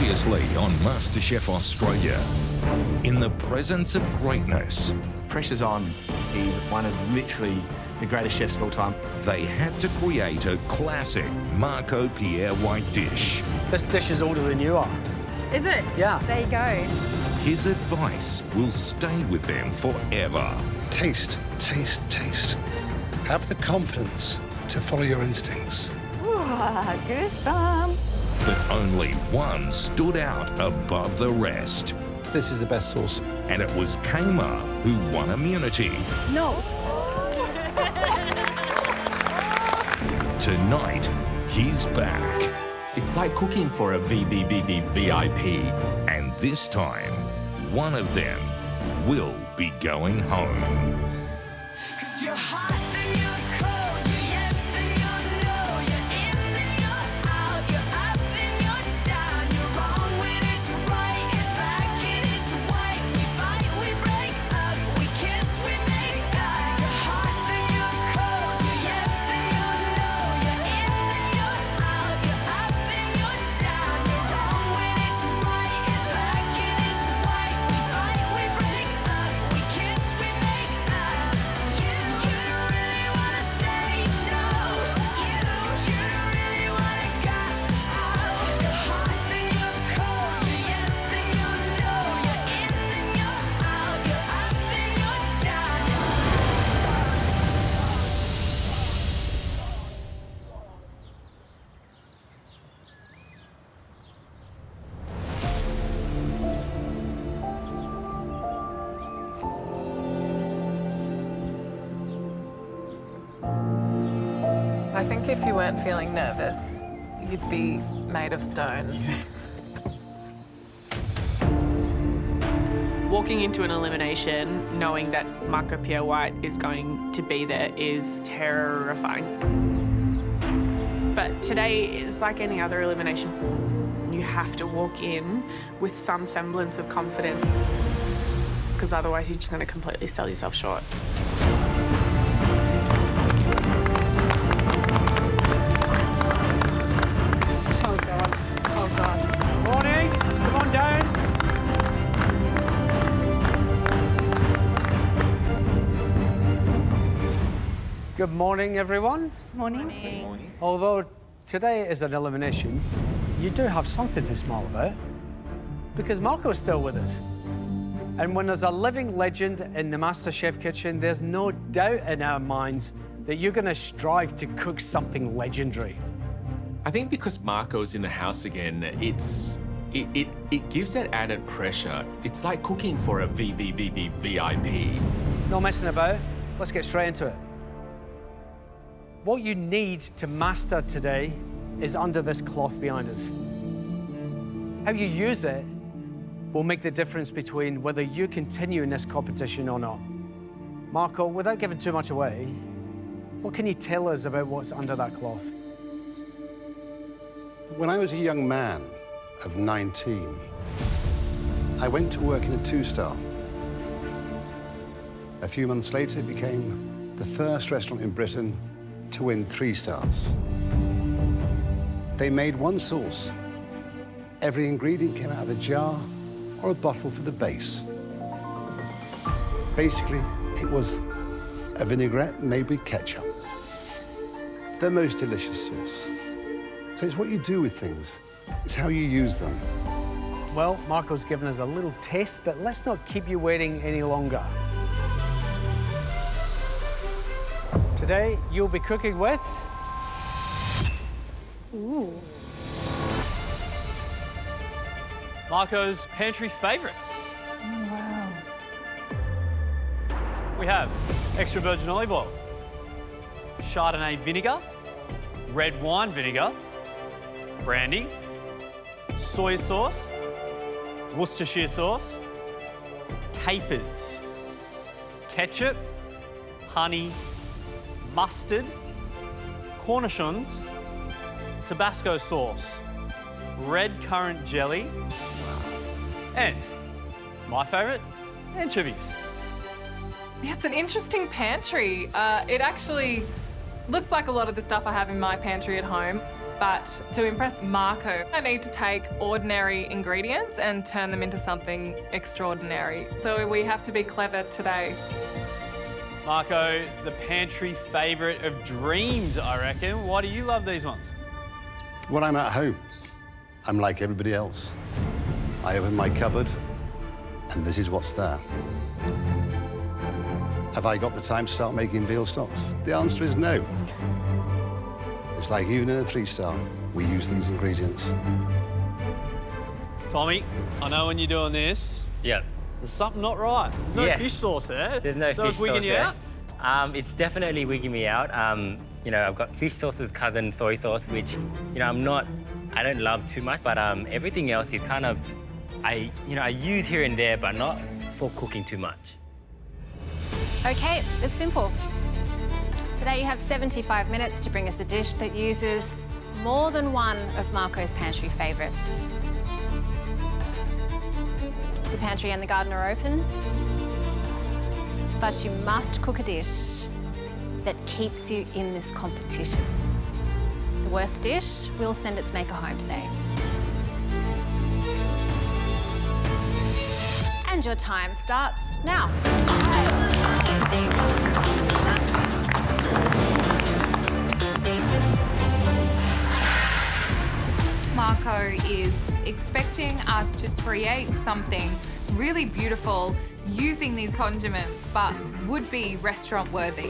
Previously on MasterChef Australia, in the presence of greatness, Pressure's on. He's one of literally the greatest chefs of all time. they had to create a classic Marco Pierre white dish. This dish is older than you are. Is it? Yeah. There you go. His advice will stay with them forever. Taste, taste, taste. Have the confidence to follow your instincts. Goosebumps. But only one stood out above the rest. This is the best sauce. And it was Kama who won immunity. No. Tonight, he's back. It's like cooking for a VIP. And this time, one of them will be going home. I think if you weren't feeling nervous, you'd be made of stone. Walking into an elimination, knowing that Marco Pierre White is going to be there is terrifying. But today is like any other elimination. You have to walk in with some semblance of confidence, because otherwise you're just going to completely sell yourself short. Good morning, everyone. Morning. Although today is an elimination, you do have something to smile about because Marco's still with us. And when there's a living legend in the MasterChef kitchen, there's no doubt in our minds that you're going to strive to cook something legendary. I think because Marco's in the house again, it gives that added pressure. It's like cooking for a VIP. No messing about. Let's get straight into it. What you need to master today is under this cloth behind us. How you use it will make the difference between whether you continue in this competition or not. Marco, without giving too much away, what can you tell us about what's under that cloth? When I was a young man of 19, I went to work in a 2-star. A few months later, it became the first restaurant in Britain to win 3 stars. They made one sauce. Every ingredient came out of a jar or a bottle for the base. Basically, it was a vinaigrette made with ketchup. The most delicious sauce. So it's what you do with things. It's how you use them. Well, Marco's given us a little taste, but let's not keep you waiting any longer. Today, you'll be cooking with... Marco's pantry favourites. Oh, wow. We have extra virgin olive oil, Chardonnay vinegar, red wine vinegar, brandy, soy sauce, Worcestershire sauce, capers, ketchup, honey, mustard, cornichons, Tabasco sauce, red currant jelly, and my favourite, anchovies. Yeah, it's an interesting pantry. It actually looks like a lot of the stuff I have in my pantry at home. But to impress Marco, I need to take ordinary ingredients and turn them into something extraordinary. So we have to be clever today. Marco, the pantry favourite of dreams, I reckon. Why do you love these ones? When I'm at home, I'm like everybody else. I open my cupboard, and this is what's there. Have I got the time to start making veal stocks? The answer is no. It's like even in a 3-star, we use these ingredients. Tommy, I know when you're doing this, Yeah. there's something not right. There's no Yeah. fish sauce there. There's no so fish it's wigging sauce you there. out? It's definitely wigging me out. You know, I've got fish sauce's cousin, soy sauce, which, you know, I don't love too much, but everything else is kind of, I use here and there, but not for cooking too much. Okay, it's simple. Today you have 75 minutes to bring us a dish that uses more than one of Marco's pantry favourites. The pantry and the garden are open, but you must cook a dish that keeps you in this competition. The worst dish will send its maker home today. And your time starts now. Marco is expecting us to create something really beautiful using these condiments, but would be restaurant worthy.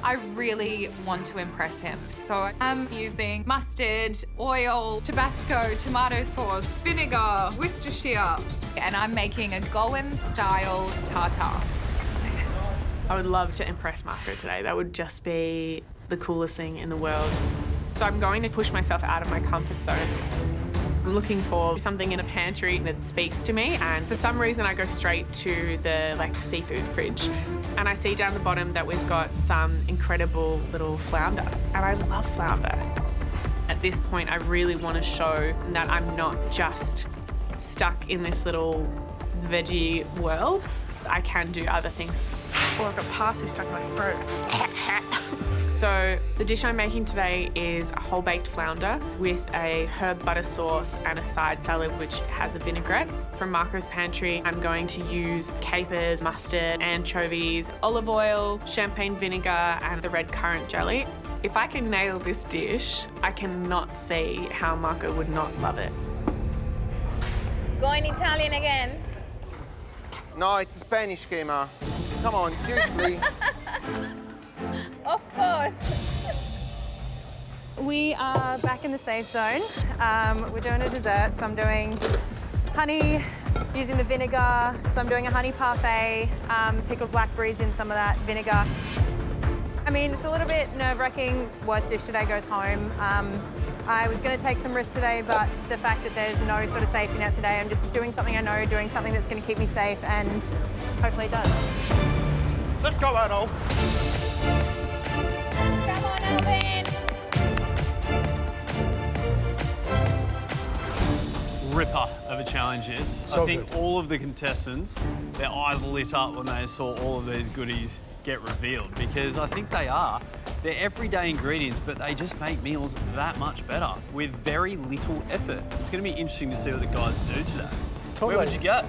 I really want to impress him, so I'm using mustard, oil, Tabasco, tomato sauce, vinegar, Worcestershire, and I'm making a Goan-style tartare. I would love to impress Marco today. That would just be the coolest thing in the world. So I'm going to push myself out of my comfort zone. I'm looking for something in a pantry that speaks to me, and for some reason I go straight to the seafood fridge. And I see down the bottom that we've got some incredible little flounder, and I love flounder. At this point, I really want to show that I'm not just stuck in this little veggie world. I can do other things. Oh, I've got parsley stuck in my throat. So the dish I'm making today is a whole-baked flounder with a herb butter sauce and a side salad which has a vinaigrette. From Marco's pantry, I'm going to use capers, mustard, anchovies, olive oil, champagne vinegar, and the red currant jelly. If I can nail this dish, I cannot see how Marco would not love it. Going Italian again. No, it's Spanish, Kema. Come on, seriously. Of course. We are back in the safe zone. We're doing a dessert, so I'm doing honey using the vinegar. So I'm doing a honey parfait, pickled blackberries in some of that vinegar. I mean, it's a little bit nerve-wracking. Worst dish today goes home. I was going to take some risks today, but the fact that there's no sort of safety net today, I'm just doing something I know, doing something that's going to keep me safe, and hopefully it does. Let's go, Adolf. Come on, Alvin. Ripper of a challenge is. I think all of the contestants, their eyes lit up when they saw all of these goodies get revealed, because I think they're everyday ingredients, but they just make meals that much better with very little effort. It's going to be interesting to see what the guys do today. Totally. Where would you go?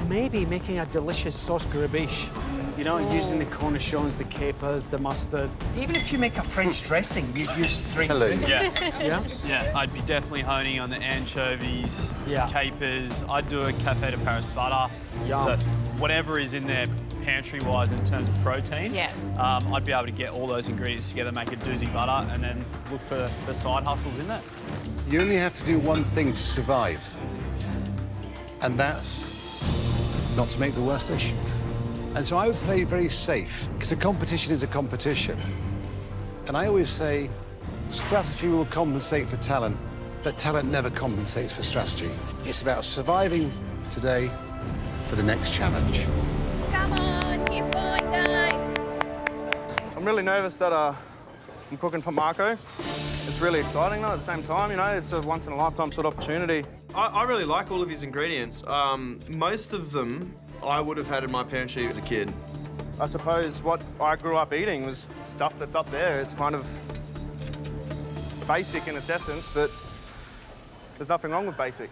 Maybe making a delicious sauce gribiche. You know, using the cornichons, the capers, the mustard. Even if you make a French dressing, you'd use 3 ingredients. Yeah. Yeah, I'd be definitely honing on the anchovies, capers. I'd do a Café de Paris butter. Yum. So whatever is in there pantry-wise in terms of protein, I'd be able to get all those ingredients together, make a doozy butter, and then look for the side hustles in there. You only have to do one thing to survive, and that's not to make the worst dish. And so I would play very safe, because a competition is a competition. And I always say, strategy will compensate for talent, but talent never compensates for strategy. It's about surviving today for the next challenge. Come on, keep going, guys. I'm really nervous that I'm cooking for Marco. It's really exciting, though, at the same time, you know, it's a once-in-a-lifetime sort of opportunity. I really like all of his ingredients. Most of them I would have had in my pantry as a kid. I suppose what I grew up eating was stuff that's up there. It's kind of basic in its essence, but there's nothing wrong with basic.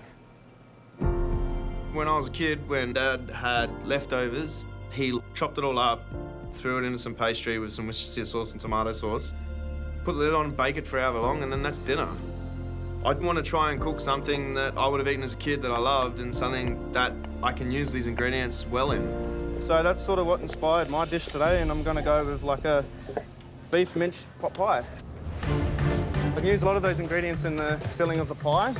When I was a kid, when Dad had leftovers, he chopped it all up, threw it into some pastry with some Worcestershire sauce and tomato sauce, put the lid on, bake it for however long, and then that's dinner. I want to try and cook something that I would have eaten as a kid that I loved and something that I can use these ingredients well in. So that's sort of what inspired my dish today, and I'm going to go with like a beef mince pot pie. I can use a lot of those ingredients in the filling of the pie.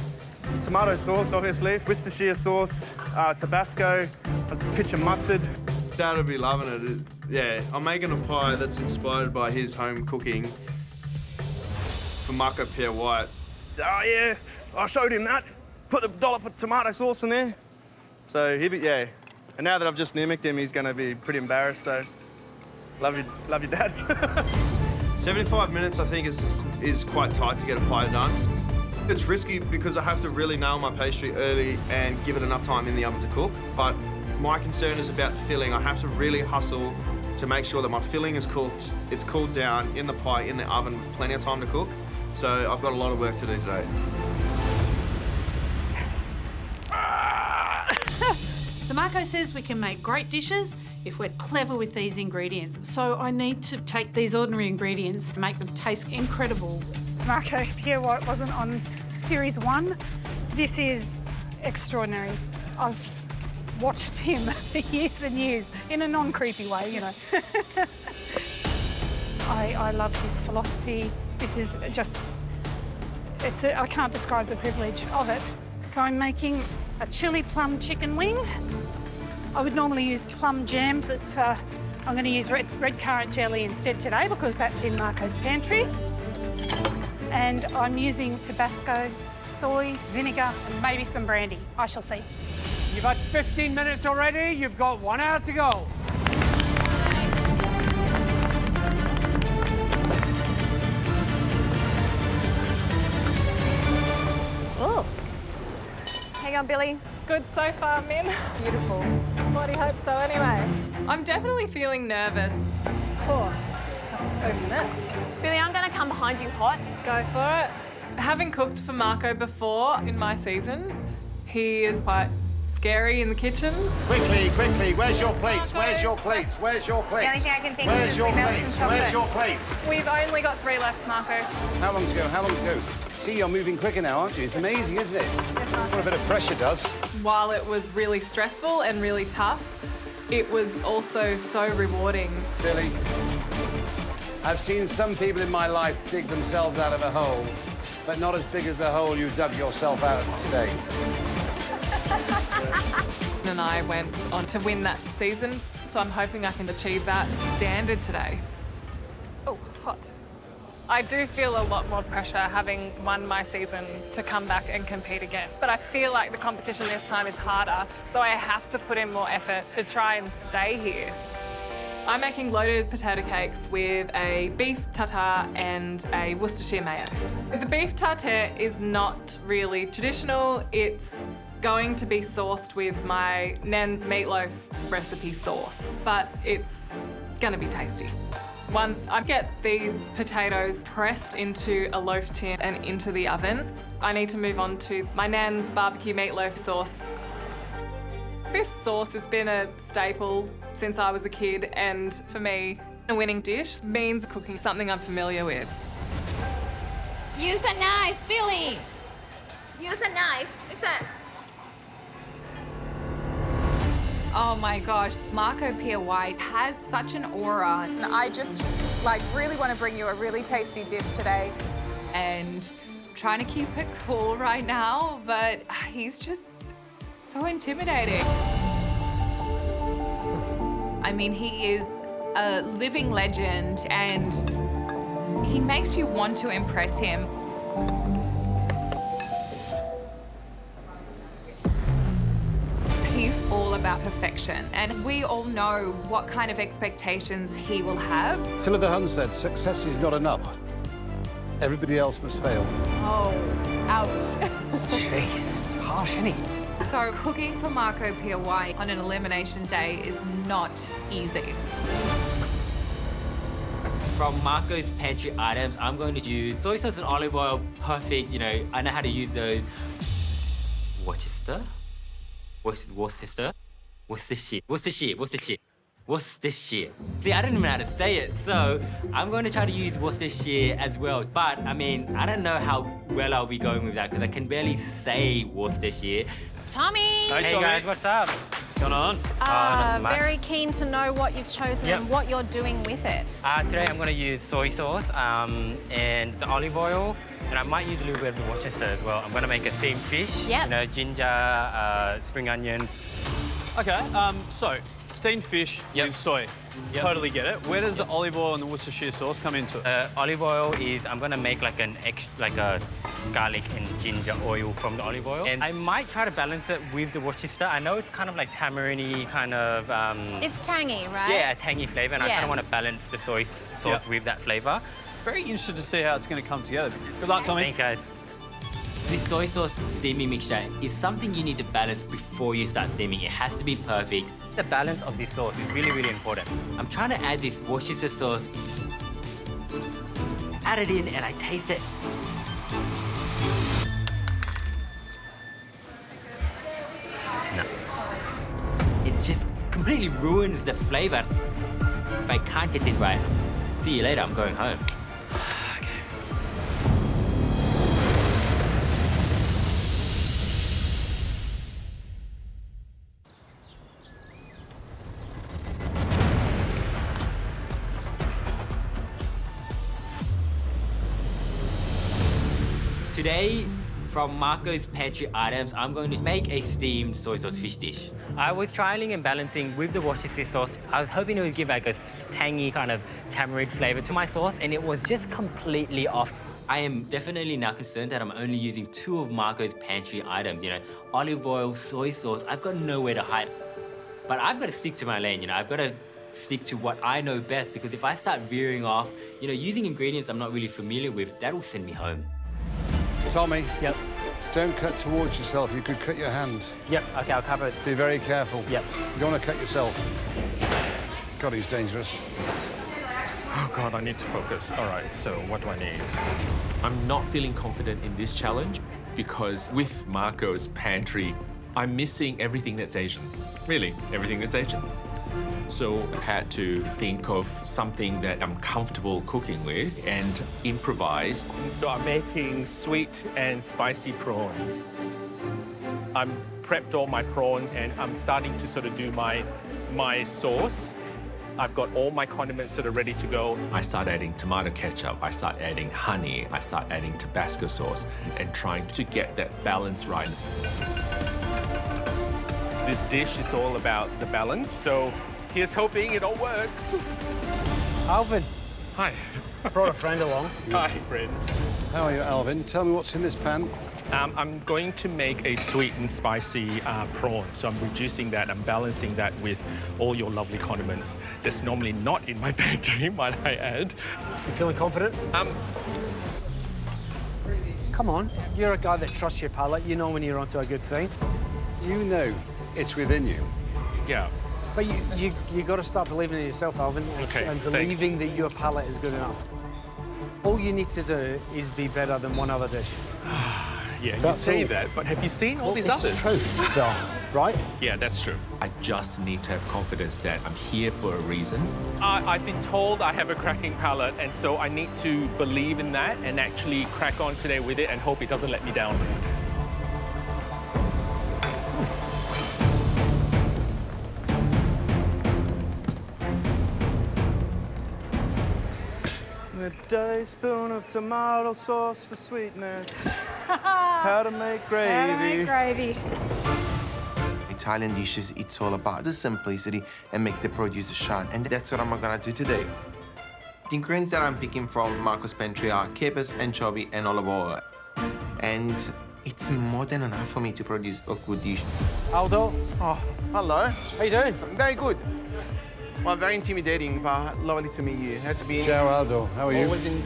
Tomato sauce, obviously, Worcestershire sauce, Tabasco, a pinch of mustard. Dad would be loving it. Yeah, I'm making a pie that's inspired by his home cooking for Marco Pierre White. Oh, yeah, I showed him that. Put a dollop of tomato sauce in there. So, yeah. And now that I've just mimicked him, he's going to be pretty embarrassed, so love you, Dad. 75 minutes, I think, is quite tight to get a pie done. It's risky because I have to really nail my pastry early and give it enough time in the oven to cook, but my concern is about the filling. I have to really hustle to make sure that my filling is cooked, it's cooled down in the pie, in the oven, with plenty of time to cook. So I've got a lot of work to do today. So Marco says we can make great dishes if we're clever with these ingredients. So I need to take these ordinary ingredients and make them taste incredible. Marco Pierre White wasn't on Series 1. This is extraordinary. I've watched him for years and years, in a non-creepy way, you know. I love his philosophy. This is just, I can't describe the privilege of it. So I'm making a chili plum chicken wing. I would normally use plum jam, but I'm going to use red currant jelly instead today because that's in Marco's pantry. And I'm using Tabasco, soy, vinegar, and maybe some brandy. I shall see. You've had 15 minutes already. You've got 1 hour to go. Oh. Hang on, Billy. Good so far, Min. Beautiful. Bloody hope so anyway. I'm definitely feeling nervous. Of course. Open it. Billy, I'm going to come behind you hot. Go for it. Having cooked for Marco before in my season, he is quite scary in the kitchen. Quickly, where's your plates? Where's your plates? Where's your plates? The only thing I can think Where's is your we melt plates? some chocolate. Where's your plates? We've only got 3 left, Marco. How long to go? How long to go? See, you're moving quicker now, aren't you? It's amazing, isn't it? What a bit of pressure does. While it was really stressful and really tough, it was also so rewarding. Billy, I've seen some people in my life dig themselves out of a hole, but not as big as the hole you dug yourself out today. And I went on to win that season, so I'm hoping I can achieve that standard today. Oh, hot. I do feel a lot more pressure having won my season to come back and compete again. But I feel like the competition this time is harder, so I have to put in more effort to try and stay here. I'm making loaded potato cakes with a beef tartare and a Worcestershire mayo. The beef tartare is not really traditional. It's going to be sourced with my Nan's meatloaf recipe sauce, but it's gonna be tasty. Once I get these potatoes pressed into a loaf tin and into the oven, I need to move on to my Nan's barbecue meatloaf sauce. This sauce has been a staple since I was a kid, and for me, a winning dish means cooking something I'm familiar with. Use a knife, Billy. Use a knife. Is that... Oh my gosh, Marco Pierre White has such an aura. And I just really want to bring you a really tasty dish today. And I'm trying to keep it cool right now, but he's just so intimidating. I mean, he is a living legend and he makes you want to impress him. He's all about perfection, and we all know what kind of expectations he will have. Attila the Hun said, success is not enough. Everybody else must fail. Oh, ouch. Jeez, it's harsh, isn't he? So cooking for Marco Pierre White on an elimination day is not easy. From Marco's pantry items, I'm going to use soy sauce and olive oil. Perfect, you know, I know how to use those. Worcestershire? See, I don't even know how to say it, so I'm going to try to use Worcestershire as well. But, I mean, I don't know how well I'll be going with that because I can barely say Worcestershire. Tommy! Hey, Tommy. guys, what's up? What's going on? Very keen to know what you've chosen and what you're doing with it. Today I'm going to use soy sauce and the olive oil, and I might use a little bit of the Worcester as well. I'm going to make a steamed fish. Yep. You know, ginger, spring onions. Okay, so steamed fish with soy. Totally get it. Where does the olive oil and the Worcestershire sauce come into it? Olive oil is, I'm going to make like a garlic and ginger oil from the olive oil. And I might try to balance it with the Worcester. I know it's kind of like tamarind-y kind of... It's tangy, right? Yeah, a tangy flavour, and I kind of want to balance the soy sauce with that flavour. Very interested to see how it's going to come together. Good luck, Tommy. Thanks, guys. This soy sauce steaming mixture is something you need to balance before you start steaming. It has to be perfect. The balance of this sauce is really, really important. I'm trying to add this Worcestershire sauce. Add it in and I taste it. No. It's just completely ruins the flavour. If I can't get this right, see you later, I'm going home. Today, from Marco's pantry items, I'm going to make a steamed soy sauce fish dish. I was trialing and balancing with the Worcestershire sauce. I was hoping it would give like a tangy kind of tamarind flavour to my sauce, and it was just completely off. I am definitely now concerned that I'm only using 2 of Marco's pantry items, you know, olive oil, soy sauce. I've got nowhere to hide. But I've got to stick to my lane, you know, I've got to stick to what I know best, because if I start veering off, you know, using ingredients I'm not really familiar with, that will send me home. Tommy. Yep. Don't cut towards yourself. You could cut your hand. Yep, OK, I'll cover it. Be very careful. Yep. You don't want to cut yourself. God, he's dangerous. Oh, God, I need to focus. All right, so what do I need? I'm not feeling confident in this challenge because with Marco's pantry, I'm missing everything that's Asian. Really, everything that's Asian. So I had to think of something that I'm comfortable cooking with and improvise. So I'm making sweet and spicy prawns. I'm prepped all my prawns and I'm starting to sort of do my sauce. I've got all my condiments that are ready to go. I start adding tomato ketchup, I start adding honey, I start adding Tabasco sauce and trying to get that balance right. This dish is all about the balance, so here's hoping it all works. Alvin. Hi. I brought a friend along. Hi, friend. How are you, Alvin? Tell me what's in this pan. I'm going to make a sweet and spicy prawn, so I'm reducing that and balancing that with all your lovely condiments that's normally not in my pantry, might I add. You feeling confident? Come on, you're a guy that trusts your palate. You know when you're onto a good thing. You know it's within you. Yeah. But you got to start believing in yourself, Alvin, and believing that your palate is good enough. All you need to do is be better than one other dish. Yeah, you say that, but have you seen all these others? It's true, though, right? Yeah, that's true. I just need to have confidence that I'm here for a reason. I've been told I have a cracking palate, and so I need to believe in that and actually crack on today with it and hope it doesn't let me down. A teaspoon of tomato sauce for sweetness. How to make gravy. How to make gravy. Italian dishes, it's all about the simplicity and make the produce shine, and that's what I'm gonna do today. The ingredients that I'm picking from Marco's pantry are capers, anchovy, and olive oil. And it's more than enough for me to produce a good dish. Aldo. Oh, hello. How you doing? Very good. Well, very intimidating, but lovely to meet you. Has been... Ciao, Aldo. How are you? Always in...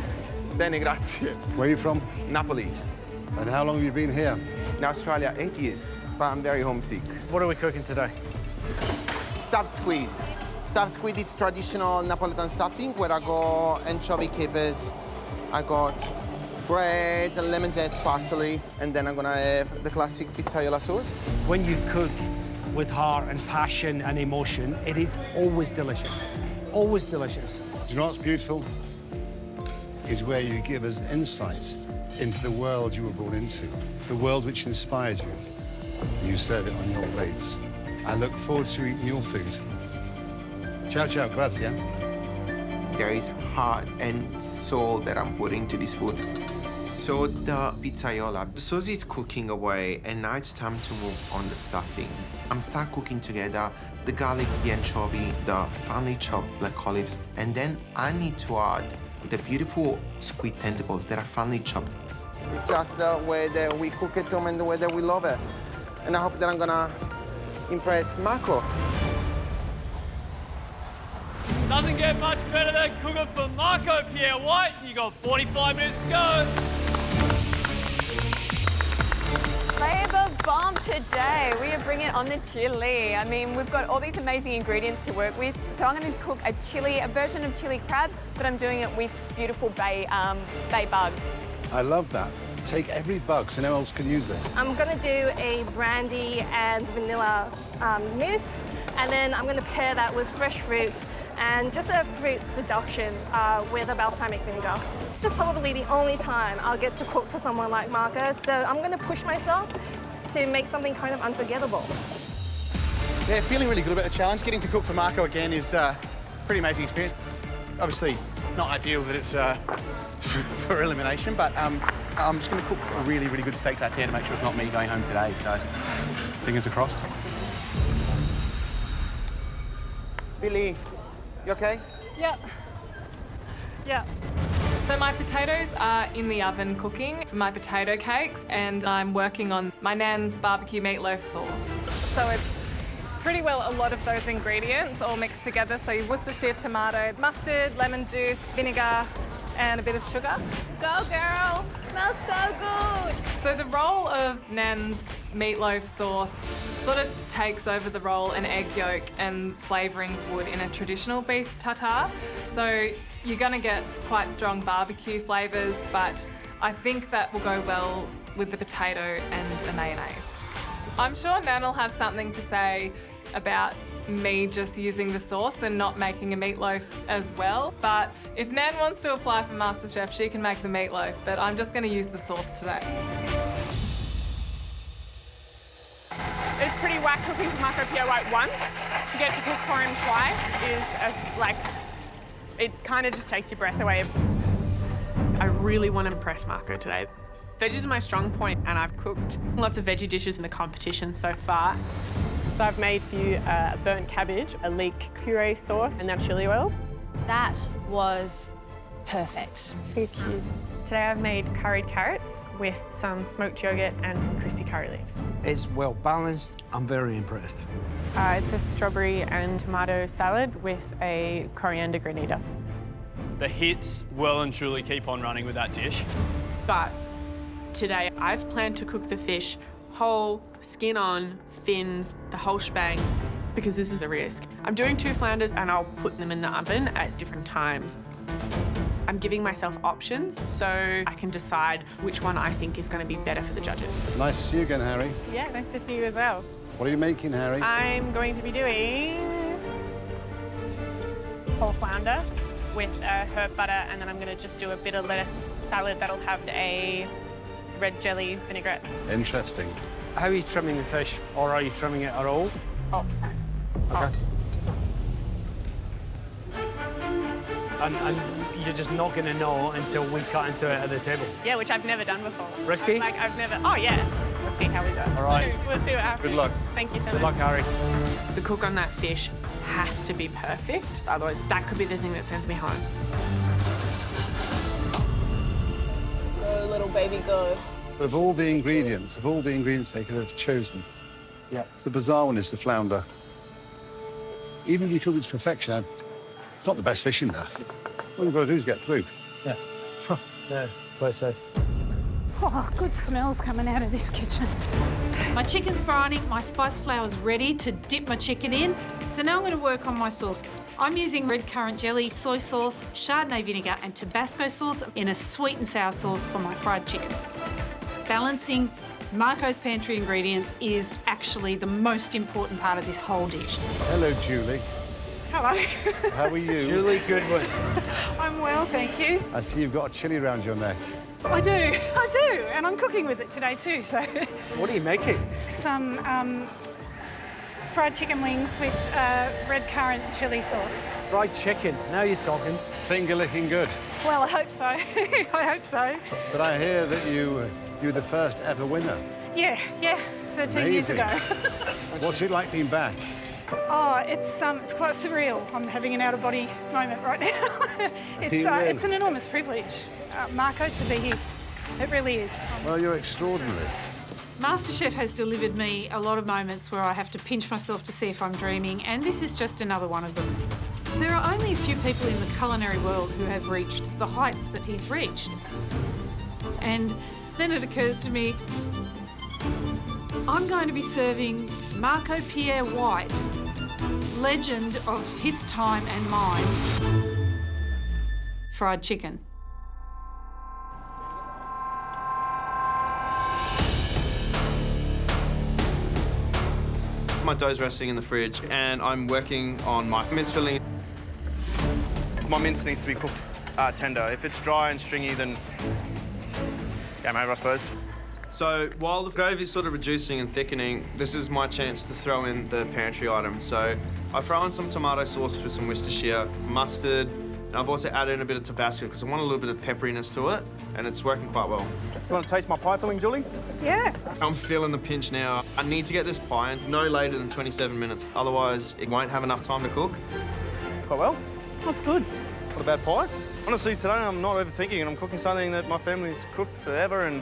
Bene, grazie. Where are you from? Napoli. And how long have you been here? In Australia, 8 years, but I'm very homesick. What are we cooking today? Stuffed squid. Stuffed squid, it's traditional Napolitan stuffing where I got anchovy, capers, I got bread, lemon zest, parsley, and then I'm gonna have the classic pizzaiola sauce. When you cook with heart and passion and emotion, it is always delicious. Always delicious. Do you know what's beautiful? Is where you give us insight into the world you were born into, the world which inspired you. You serve it on your plates. I look forward to eating your food. Ciao, ciao, grazie. There is heart and soul that I'm putting to this food. So the pizzaiola, the sauce is cooking away, and now it's time to move on the stuffing. I'm start cooking together the garlic, the anchovy, the finely chopped black olives, and then I need to add the beautiful squid tentacles that are finely chopped. It's just the way that we cook it, Tom, and the way that we love it. And I hope that I'm gonna impress Marco. Doesn't get much better than cooking for Marco, Pierre White. You got 45 minutes to go. Flavor bomb today. We are bringing on the chili. I mean, we've got all these amazing ingredients to work with. So I'm going to cook a version of chili crab, but I'm doing it with beautiful bay bugs. I love that. Take every bug so no one else can use it. I'm going to do a brandy and vanilla mousse, and then I'm going to pair that with fresh fruits and just a fruit reduction with a balsamic vinegar. This is probably the only time I'll get to cook for someone like Marco, so I'm going to push myself to make something kind of unforgettable. Yeah, feeling really good about the challenge. Getting to cook for Marco again is a pretty amazing experience. Obviously, not ideal that it's for elimination, but I'm just going to cook a really, really good steak tartare to make sure it's not me going home today, so fingers are crossed. Billy, you okay? Yep. Yep. So my potatoes are in the oven cooking for my potato cakes, and I'm working on my nan's barbecue meatloaf sauce. So it's pretty well a lot of those ingredients all mixed together. So your Worcestershire tomato, mustard, lemon juice, vinegar, and a bit of sugar. Go, girl. Smells so good. So the role of Nan's meatloaf sauce sort of takes over the role an egg yolk and flavourings would in a traditional beef tartare. So you're going to get quite strong barbecue flavours, but I think that will go well with the potato and a mayonnaise. I'm sure Nan will have something to say about me just using the sauce and not making a meatloaf as well. But if Nan wants to apply for MasterChef, she can make the meatloaf, but I'm just going to use the sauce today. It's pretty whack cooking for Marco Pierre White once. To get to cook for him twice is it kind of just takes your breath away. I really want to impress Marco today. Veggies are my strong point, and I've cooked lots of veggie dishes in the competition so far. So I've made for you a burnt cabbage, a leek puree sauce, and now chili oil. That was perfect. Thank you. Today I've made curried carrots with some smoked yogurt and some crispy curry leaves. It's well balanced. I'm very impressed. It's a strawberry and tomato salad with a coriander granita. The hits well and truly keep on running with that dish. But today I've planned to cook the fish whole, skin on, fins, the whole shebang, because this is a risk. I'm doing 2 flounders and I'll put them in the oven at different times. I'm giving myself options so I can decide which one I think is going to be better for the judges. Nice to see you again, Harry. Yeah, nice to see you as well. What are you making, Harry? I'm going to be doing whole flounder with herb butter, and then I'm going to just do a bit of lettuce salad that'll have a red jelly vinaigrette. Interesting. How are you trimming the fish, or are you trimming it at all? Oh. Okay. And you're just not going to know until we cut into it at the table. Yeah, which I've never done before. Risky? I've never. Oh yeah. We'll see how we go. All right. We'll see what happens. Good luck. Thank you so much. Good luck, Harry. The cook on that fish has to be perfect. Otherwise, that could be the thing that sends me home. Go, little baby, go. But of all the ingredients they could have chosen, yeah, it's the bizarre one is the flounder. Even if you cook it to perfection, it's not the best fish in there. All you've got to do is get through. Yeah. Yeah, quite safe. Oh, good smells coming out of this kitchen. My chicken's brining, my spice flour's ready to dip my chicken in. So now I'm going to work on my sauce. I'm using red currant jelly, soy sauce, Chardonnay vinegar and Tabasco sauce in a sweet and sour sauce for my fried chicken. Balancing Marco's Pantry ingredients is actually the most important part of this whole dish. Hello, Julie. Hello. How are you? Julie Goodwin. I'm well, thank you. I see you've got a chilli round your neck. I do, and I'm cooking with it today too, so. What are you making? Some fried chicken wings with red currant chilli sauce. Fried chicken, now you're talking. Finger licking good. Well, I hope so. I hope so. But I hear that you're the first ever winner. Yeah, 13 years ago. What's it like being back? Oh, it's quite surreal. I'm having an out-of-body moment right now. It's an enormous privilege, Marco, to be here. It really is. Well, you're extraordinary. MasterChef has delivered me a lot of moments where I have to pinch myself to see if I'm dreaming, and this is just another one of them. There are only a few people in the culinary world who have reached the heights that he's reached. And then it occurs to me, I'm going to be serving Marco Pierre White, legend of his time and mine, fried chicken. My dough's resting in the fridge and I'm working on my mince filling. My mince needs to be cooked tender. If it's dry and stringy, then game over, I suppose. So while the gravy's sort of reducing and thickening, this is my chance to throw in the pantry items. So I throw in some tomato sauce for some Worcestershire, mustard, and I've also added in a bit of Tabasco because I want a little bit of pepperiness to it, and it's working quite well. You want to taste my pie filling, Julie? Yeah. I'm feeling the pinch now. I need to get this pie in no later than 27 minutes, otherwise it won't have enough time to cook. Quite well. That's good. Not a bad pie. Honestly, today I'm not overthinking and I'm cooking something that my family's cooked forever and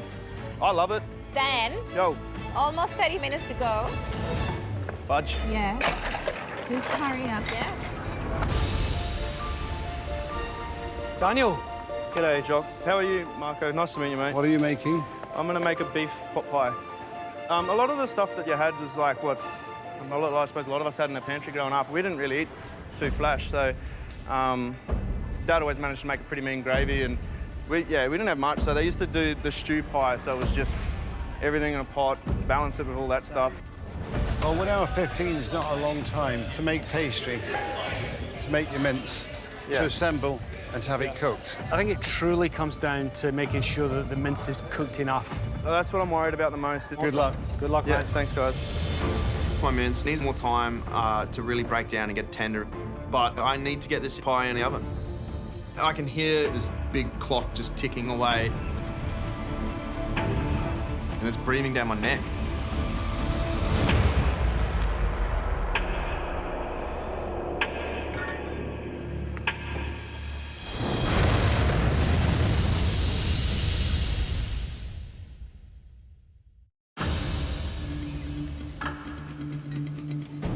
I love it. Dan. Yo. Almost 30 minutes to go. Fudge. Yeah. Just hurry up, yeah? Daniel. G'day, Jock. How are you, Marco? Nice to meet you, mate. What are you making? I'm going to make a beef pot pie. A lot of the stuff that you had was like what I suppose a lot of us had in the pantry growing up. We didn't really eat too flash, so Dad always managed to make a pretty mean gravy, and we didn't have much, so they used to do the stew pie, so it was just everything in a pot, balance it with all that stuff. Well, 1 hour 15 is not a long time to make pastry, to make your mince, to assemble and to have it cooked. I think it truly comes down to making sure that the mince is cooked enough. Well, that's what I'm worried about the most. Good luck. Good luck, yeah, mate. Thanks, guys. My mince needs more time to really break down and get tender, but I need to get this pie in the oven. I can hear this big clock just ticking away, and it's breathing down my neck.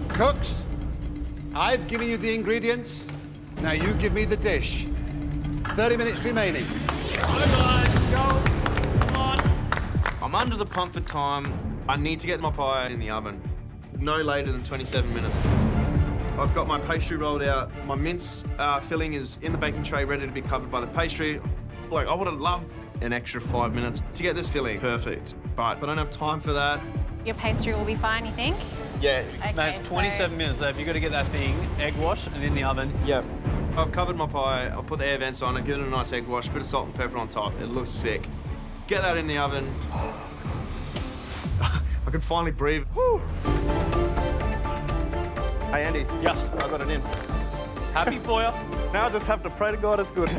Cooks, I've given you the ingredients. Now you give me the dish. 30 minutes remaining. Let's go. Come on. I'm under the pump for time. I need to get my pie in the oven. No later than 27 minutes. I've got my pastry rolled out. My mince filling is in the baking tray, ready to be covered by the pastry. Like, I would have loved an extra 5 minutes to get this filling perfect, but I don't have time for that. Your pastry will be fine, you think? Yeah. Okay, That's 27 minutes left. You've got to get that thing egg washed and in the oven. Yep. I've covered my pie. I'll put the air vents on it, give it a nice egg wash, bit of salt and pepper on top. It looks sick. Get that in the oven. I can finally breathe. Whew. Hey, Andy. Yes? I got it in. Happy for you? Now I just have to pray to God it's good.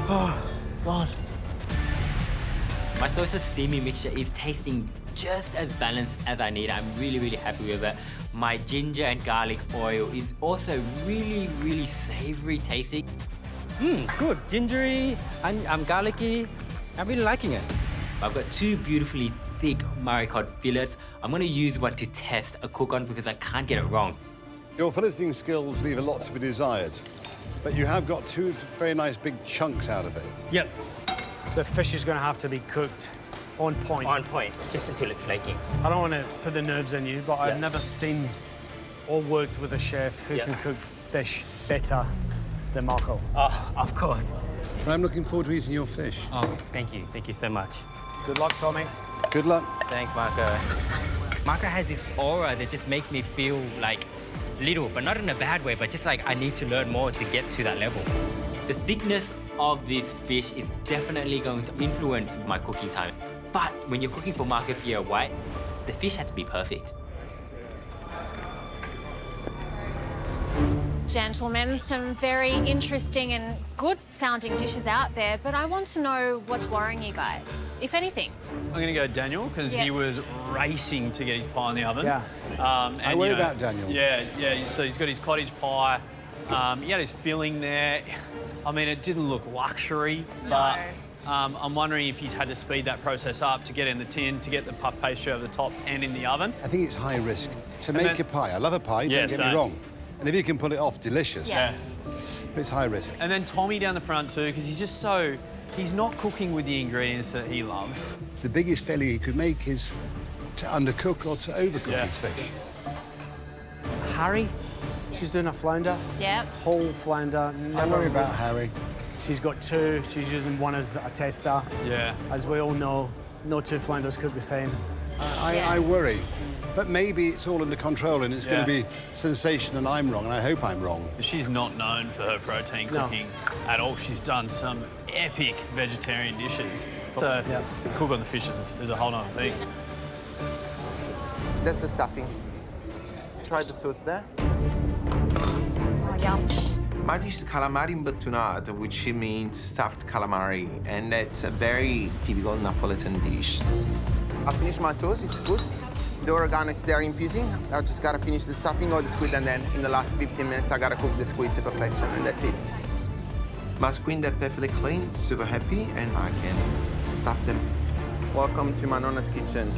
Oh, God. My sauce's steamy mixture is tasting just as balanced as I need. I'm really, really happy with it. My ginger and garlic oil is also really, really savory tasting. Good. Gingery and garlicky. I'm really liking it. I've got two beautifully thick Murray cod fillets. I'm going to use one to test a cook on because I can't get it wrong. Your filleting skills leave a lot to be desired, but you have got two very nice big chunks out of it. Yep. So fish is going to have to be cooked on point. On point, just until it's flaking. I don't want to put the nerves in you, but I've never seen or worked with a chef who can cook fish better than Marco. Oh, of course. I'm looking forward to eating your fish. Oh, thank you. Thank you so much. Good luck, Tommy. Good luck. Thanks, Marco. Marco has this aura that just makes me feel like little, but not in a bad way, but just like I need to learn more to get to that level. The thickness of this fish is definitely going to influence my cooking time. But when you're cooking for Marco Pierre White, the fish has to be perfect. Gentlemen, some very interesting and good-sounding dishes out there, but I want to know what's worrying you guys, if anything. I'm going to go Daniel, because he was racing to get his pie in the oven. Yeah. And, I worry about Daniel. Yeah. So he's got his cottage pie. He had his filling there. I mean, it didn't look luxury, but I'm wondering if he's had to speed that process up to get in the tin, to get the puff pastry over the top and in the oven. I think it's high risk. To make a pie, I love a pie, don't get me wrong. And if you can pull it off, delicious. Yeah. But it's high risk. And then Tommy down the front too, because he's just so... He's not cooking with the ingredients that he loves. The biggest failure he could make is to undercook or to overcook his fish. Harry, she's doing a flounder. Yeah. Whole flounder. I worry about Harry. She's got two. She's using one as a tester. Yeah. As we all know, no two flounders cook the same. I worry. But maybe it's all under control and it's going to be sensational and I'm wrong, and I hope I'm wrong. She's not known for her protein cooking at all. She's done some epic vegetarian dishes. So the cook on the fish is a whole other thing. That's the stuffing. Try the sauce there. Oh, yum. My dish is calamari imbattunato, which means stuffed calamari, and that's a very typical Neapolitan dish. I finished my sauce, it's good. The oregano is there infusing. I just gotta finish the stuffing of the squid, and then in the last 15 minutes, I gotta cook the squid to perfection, and that's it. My squid are perfectly clean, super happy, and I can stuff them. Welcome to my nonna's kitchen.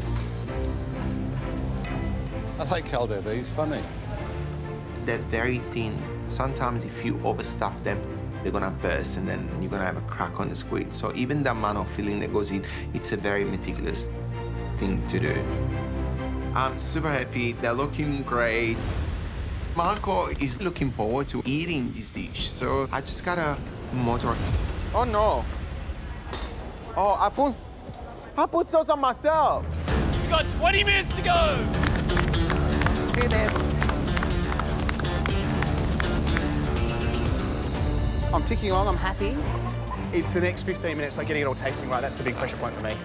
I like caldo, he's funny. They're very thin. Sometimes if you overstuff them, they're gonna burst, and then you're gonna have a crack on the squid. So even the amount of filling that goes in, it's a very meticulous thing to do. I'm super happy. They're looking great. Marco is looking forward to eating this dish, so I just gotta motor. Oh no! Oh, I put sauce on myself. You got 20 minutes to go. Let's do this. I'm ticking along, I'm happy. It's the next 15 minutes, like getting it all tasting right. That's the big pressure point for me.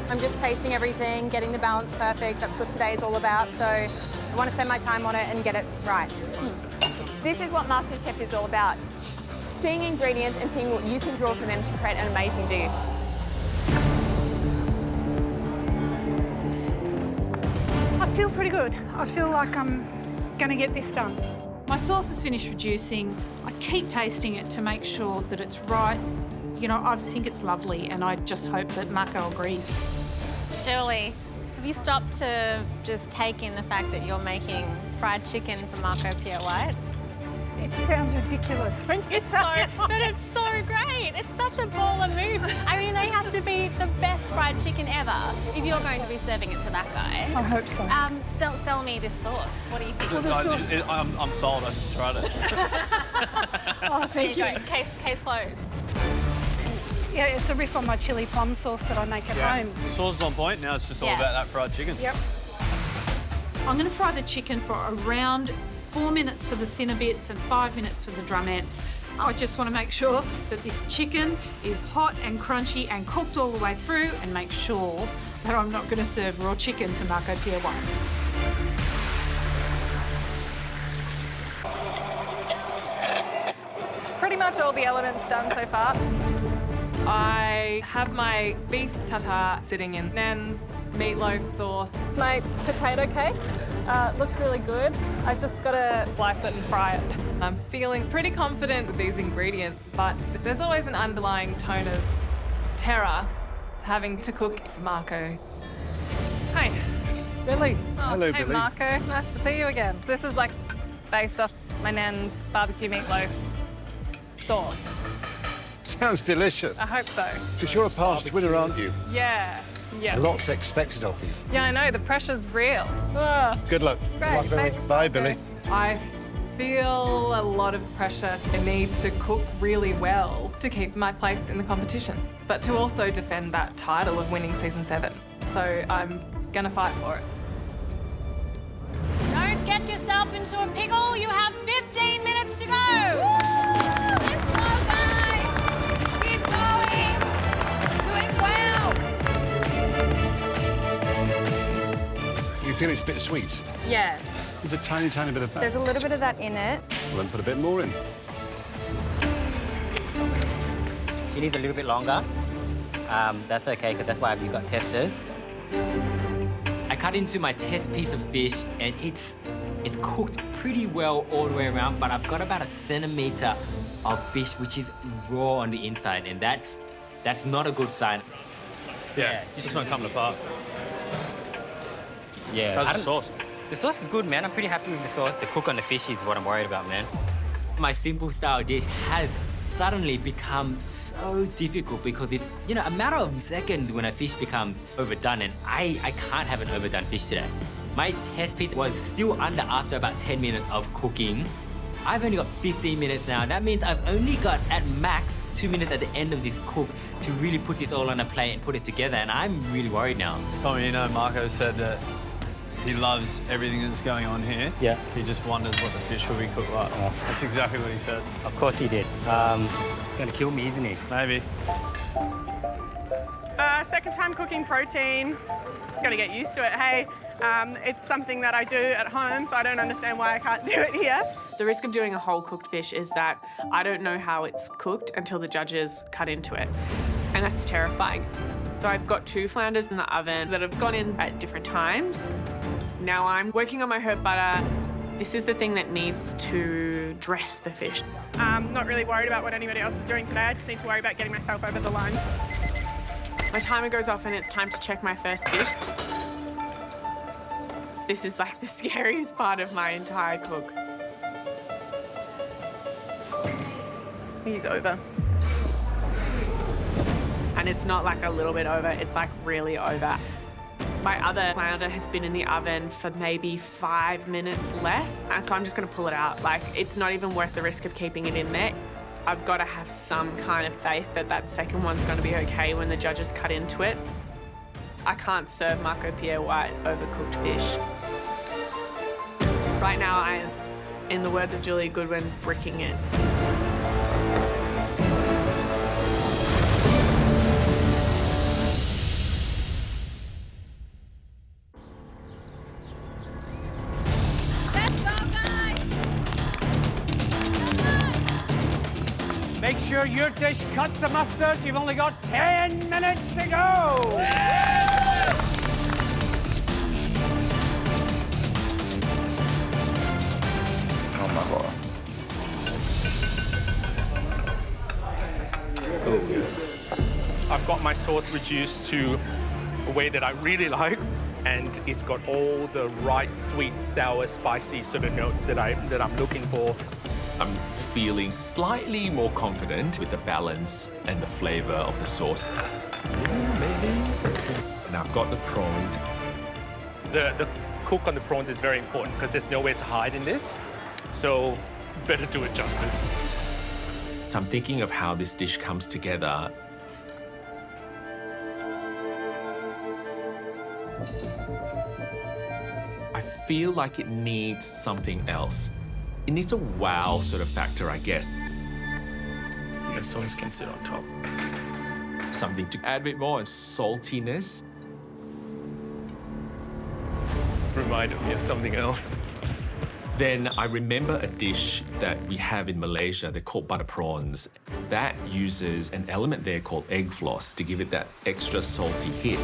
I'm just tasting everything, getting the balance perfect. That's what today's all about. So I want to spend my time on it and get it right. This is what MasterChef is all about. Seeing ingredients and seeing what you can draw from them to create an amazing dish. I feel pretty good. I feel like I'm going to get this done. My sauce is finished reducing. I keep tasting it to make sure that it's right. You know, I think it's lovely, and I just hope that Marco agrees. Julie, have you stopped to just take in the fact that you're making fried chicken for Marco Pierre White? It sounds ridiculous when you say it. But it's so great. It's such a baller move. I mean, they have to be the best fried chicken ever if you're going to be serving it to that guy. I hope so. Sell me this sauce. What do you think? Well, I'm sold. I just tried it. Oh, thank you. Case closed. Yeah, it's a riff on my chili plum sauce that I make at home. The sauce is on point. Now it's just all about that fried chicken. Yep. I'm going to fry the chicken for around 4 minutes for the thinner bits and 5 minutes for the drumettes. I just want to make sure that this chicken is hot and crunchy and cooked all the way through, and make sure that I'm not going to serve raw chicken to Marco Pierre White. Pretty much all the elements done so far. I have my beef tartare sitting in Nan's meatloaf sauce. My potato cake looks really good. I just got to slice it and fry it. I'm feeling pretty confident with these ingredients, but there's always an underlying tone of terror having to cook for Marco. Hi. Billy. Oh, Hello, hey, Billy. Marco. Nice to see you again. This is like based off my Nan's barbecue meatloaf sauce. Sounds delicious. I hope so. Because you're a past winner, aren't you? Yeah. Yeah. Lots expected of you. Yeah, I know, the pressure's real. Ah. Good luck. Great, thanks. Bye, Billy. I feel a lot of pressure. I need to cook really well to keep my place in the competition, but to also defend that title of winning season 7. So I'm gonna fight for it. Don't get yourself into a pickle. You have 15 minutes to go. Let's go, guys. Keep going. Doing well. You feel it's a bit sweet? Yeah. There's a tiny, tiny bit of fat. There's a little bit of that in it. Well, then put a bit more in. She needs a little bit longer. That's okay, because that's why you've got testers. I cut into my test piece of fish, and it's cooked pretty well all the way around, but I've got about 1 centimetre of fish which is raw on the inside, and that's not a good sign. Yeah, it's just not coming apart. Yeah. How's the sauce? The sauce is good, man. I'm pretty happy with the sauce. The cook on the fish is what I'm worried about, man. My simple style dish has suddenly become so difficult because it's, a matter of seconds when a fish becomes overdone, and I can't have an overdone fish today. My test piece was still under after about 10 minutes of cooking. I've only got 15 minutes now. That means I've only got, at max, 2 minutes at the end of this cook to really put this all on a plate and put it together, and I'm really worried now. Tommy, Marco said that he loves everything that's going on here. Yeah. He just wonders what the fish will be cooked like. Oh. That's exactly what he said. Of course he did. Gonna kill me, isn't he? Maybe. Second time cooking protein. Just got to get used to it. Hey, it's something that I do at home, so I don't understand why I can't do it here. The risk of doing a whole cooked fish is that I don't know how it's cooked until the judges cut into it, and that's terrifying. So I've got 2 flounders in the oven that have gone in at different times. Now I'm working on my herb butter. This is the thing that needs to dress the fish. I'm not really worried about what anybody else is doing today. I just need to worry about getting myself over the line. My timer goes off and it's time to check my first fish. This is like the scariest part of my entire cook. He's over. And it's not like a little bit over, it's like really over. My other flounder has been in the oven for maybe 5 minutes less, and so I'm just gonna pull it out. Like, it's not even worth the risk of keeping it in there. I've got to have some kind of faith that that second one's gonna be okay when the judges cut into it. I can't serve Marco Pierre White overcooked fish. Right now, I am, in the words of Julia Goodwin, bricking it. Make sure your dish cuts the mustard. You've only got 10 minutes to go. Oh my God. I've got my sauce reduced to a way that I really like, and it's got all the right sweet, sour, spicy sort of notes that I'm looking for. I'm feeling slightly more confident with the balance and the flavour of the sauce. Maybe. And I've got the prawns. The cook on the prawns is very important because there's nowhere to hide in this, so better do it justice. So I'm thinking of how this dish comes together. I feel like it needs something else. It needs a wow sort of factor, I guess. The sauce can sit on top. Something to add a bit more saltiness. Reminded me of something else. Then I remember a dish that we have in Malaysia. They're called butter prawns. That uses an element there called egg floss to give it that extra salty hit.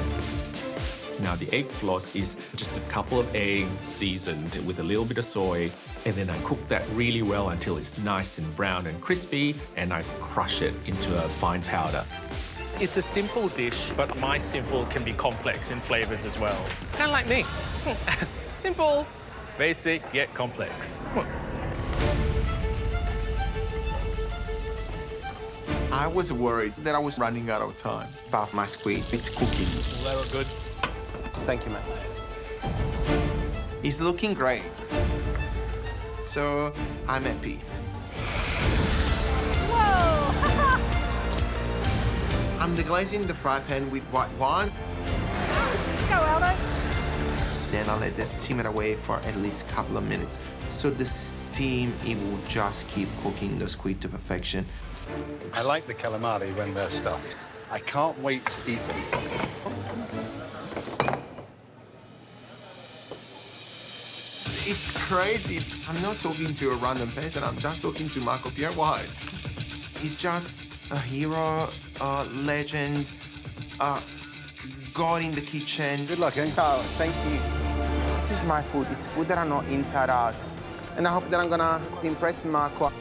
Now, the egg floss is just a couple of eggs seasoned with a little bit of soy, and then I cook that really well until it's nice and brown and crispy, and I crush it into a fine powder. It's a simple dish, but my simple can be complex in flavors as well. Kind of like me. Simple, basic, yet complex. I was worried that I was running out of time. But my squid, it's cooking. They were good. Thank you, mate. It's looking great. So I'm happy. I'm deglazing the fry pan with white wine. Go, Aldo. Then I'll let this simmer away for at least a couple of minutes. So the steam, it will just keep cooking the squid to perfection. I like the calamari when they're stuffed. I can't wait to eat them. It's crazy. I'm not talking to a random person. I'm just talking to Marco Pierre White. He's just a hero, a legend, a god in the kitchen. Good luck, eh? Oh, thank you. This is my food. It's food that I know inside out. And I hope that I'm gonna impress Marco.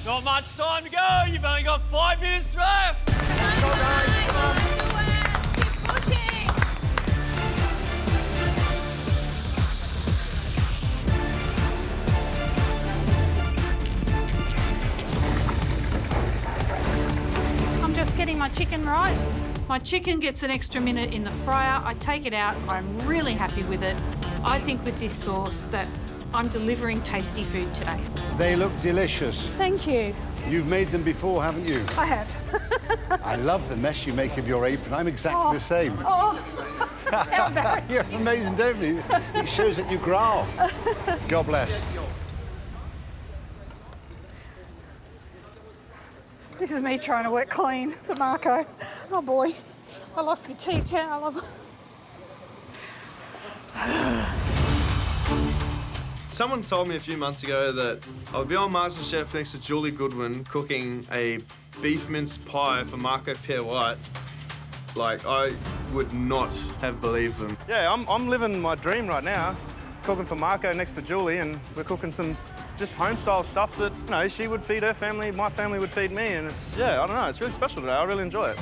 Not much time to go. You've only got 5 minutes left. Come on, guys. Come on. Keep pushing. I'm just getting my chicken right. My chicken gets an extra minute in the fryer. I take it out. I'm really happy with it. I think with this sauce that I'm delivering tasty food today. They look delicious. Thank you. You've made them before, haven't you? I have. I love the mess you make of your apron. I'm exactly the same. Oh, how embarrassing. You're amazing, don't you? It shows that you growl. God bless. This is me trying to work clean for Marco. Oh boy, I lost my tea towel. Someone told me a few months ago that I would be on MasterChef next to Julie Goodwin cooking a beef mince pie for Marco Pierre White. Like, I would not have believed them. Yeah, I'm living my dream right now. Cooking for Marco next to Julie, and we're cooking some just home-style stuff that, you know, she would feed her family, my family would feed me, and it's, yeah, I don't know, it's really special today. I really enjoy it.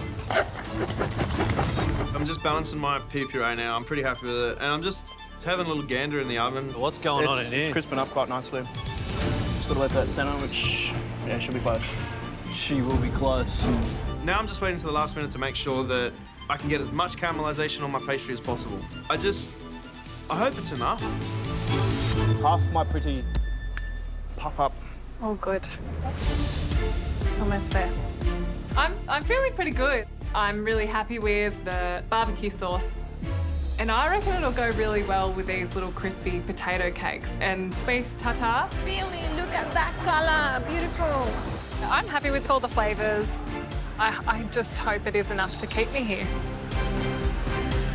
I'm just balancing my pea puree now. I'm pretty happy with it. And I'm just having a little gander in the oven. What's going on in here? It's crisping up quite nicely. Just gotta let that simmer, which, yeah, should be close. She will be close. Now I'm just waiting to the last minute to make sure that I can get as much caramelization on my pastry as possible. I hope it's enough. Half my pretty puff up. All good. Almost there. I'm feeling pretty good. I'm really happy with the barbecue sauce. And I reckon it'll go really well with these little crispy potato cakes and beef tartare. Billy, look at that colour. Beautiful. I'm happy with all the flavours. I just hope it is enough to keep me here.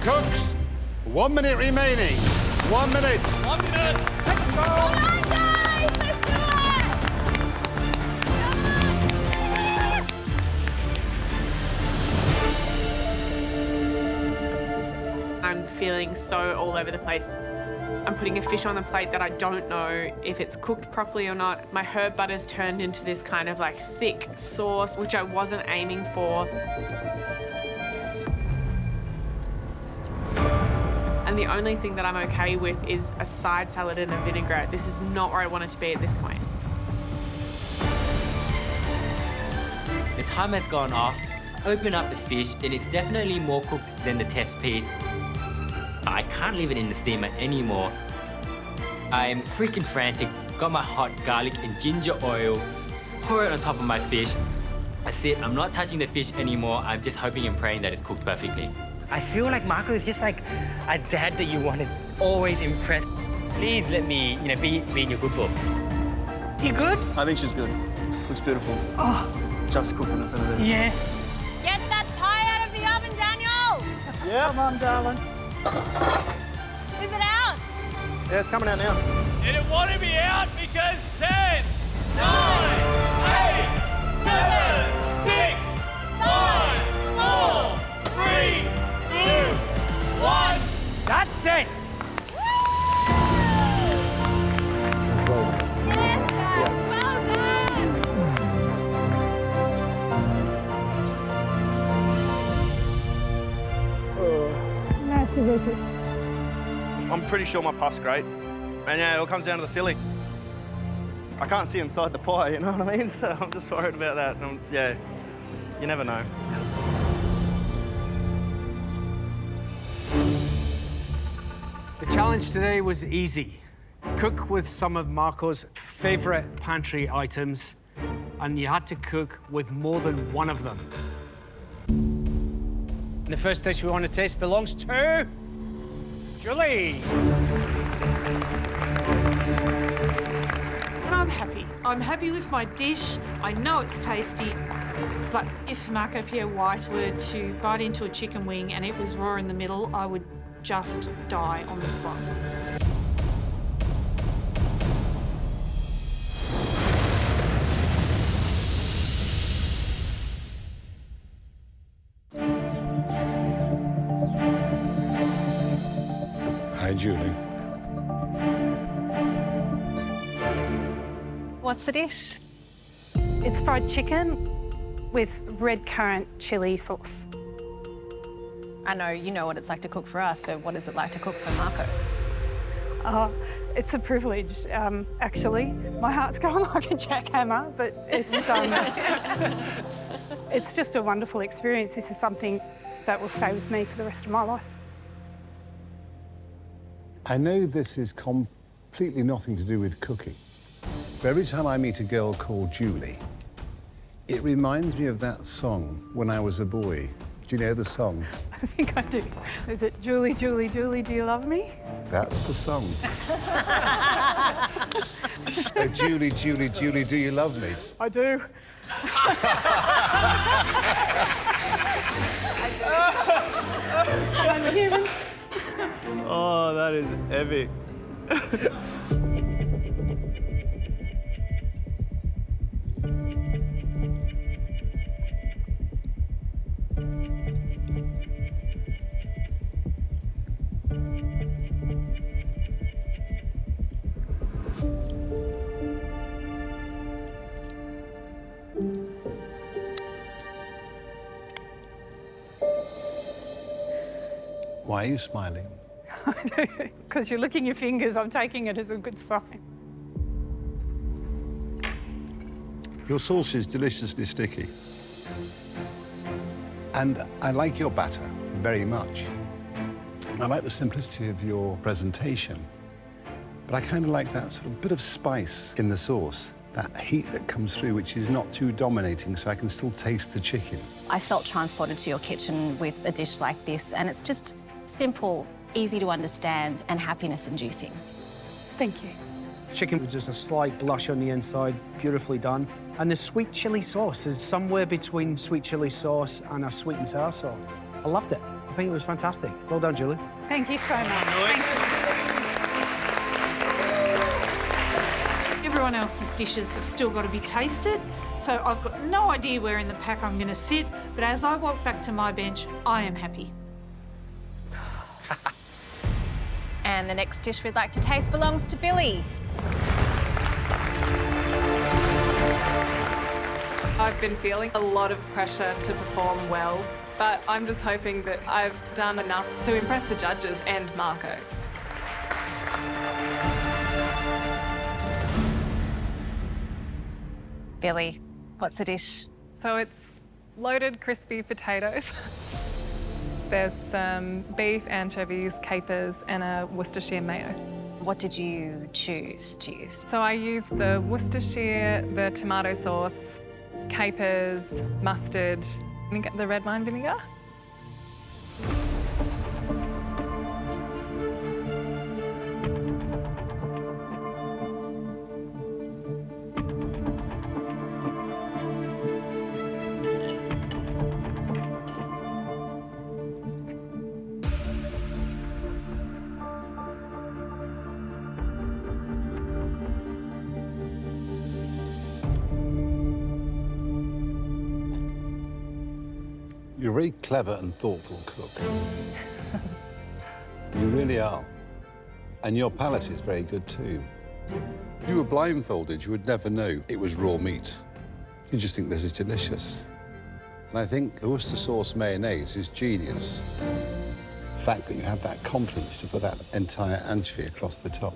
Cooks, 1 minute remaining. 1 minute. 1 minute. Let's go. Come on, guys. Let's do it. I'm feeling so all over the place. I'm putting a fish on the plate that I don't know if it's cooked properly or not. My herb butter's turned into this kind of like thick sauce, which I wasn't aiming for. And the only thing that I'm okay with is a side salad and a vinaigrette. This is not where I wanted to be at this point. The timer has gone off. Open up the fish, and it's definitely more cooked than the test piece. I can't leave it in the steamer anymore. I'm freaking frantic. Got my hot garlic and ginger oil. Pour it on top of my fish. That's it. I'm not touching the fish anymore. I'm just hoping and praying that it's cooked perfectly. I feel like Marco is just like a dad that you want to always impress. Please let me, be in your good books. You good? I think she's good. Looks beautiful. Oh. Just cooking us in a bit. Yeah. Get that pie out of the oven, Daniel. Yeah. Come on, darling. Move it out. Yeah, it's coming out now. And it wanted me out because 10, 9, 8, 7, 6, 5, 4, 3, 2, 1. That's it. Yes, guys. Well done. I'm pretty sure my puff's great. And yeah, it all comes down to the filling. I can't see inside the pie, you know what I mean? So I'm just worried about that. And yeah, you never know. The challenge today was easy. Cook with some of Marco's favourite pantry items, and you had to cook with more than one of them. The first dish we want to taste belongs to Julie. And I'm happy. I'm happy with my dish. I know it's tasty. But if Marco Pierre White were to bite into a chicken wing and it was raw in the middle, I would just die on the spot. Hi, Julie. What's the dish? It's fried chicken with red currant chili sauce. I know you know what it's like to cook for us, but what is it like to cook for Marco? It's a privilege, actually. My heart's going like a jackhammer, but it's just a wonderful experience. This is something that will stay with me for the rest of my life. I know this is completely nothing to do with cooking, but every time I meet a girl called Julie, it reminds me of that song when I was a boy. Do you know the song? I think I do. Is it Julie, Julie, Julie, do you love me? That's the song. Oh, Julie, Julie, Julie, do you love me? I do. I'm a human. Oh, that is epic. Why are you smiling? Because you're licking your fingers, I'm taking it as a good sign. Your sauce is deliciously sticky. And I like your batter very much. I like the simplicity of your presentation. But I kind of like that sort of bit of spice in the sauce, that heat that comes through, which is not too dominating, so I can still taste the chicken. I felt transported to your kitchen with a dish like this, and it's just simple, easy to understand, and happiness-inducing. Thank you. Chicken with just a slight blush on the inside, beautifully done. And the sweet chili sauce is somewhere between sweet chili sauce and a sweet and sour sauce. I loved it. I think it was fantastic. Well done, Julie. Thank you so much. Thank you. Everyone else's dishes have still got to be tasted, so I've got no idea where in the pack I'm going to sit, but as I walk back to my bench, I am happy. And the next dish we'd like to taste belongs to Billy. I've been feeling a lot of pressure to perform well, but I'm just hoping that I've done enough to impress the judges and Marco. Billy, what's the dish? So it's loaded crispy potatoes. There's some beef, anchovies, capers, and a Worcestershire mayo. What did you choose to use? So I used the Worcestershire, the tomato sauce, capers, mustard, the red wine vinegar. You're a very clever and thoughtful cook. You really are. And your palate is very good too. If you were blindfolded, you would never know it was raw meat. You just think this is delicious. And I think the Worcester sauce mayonnaise is genius. The fact that you had that confidence to put that entire anchovy across the top.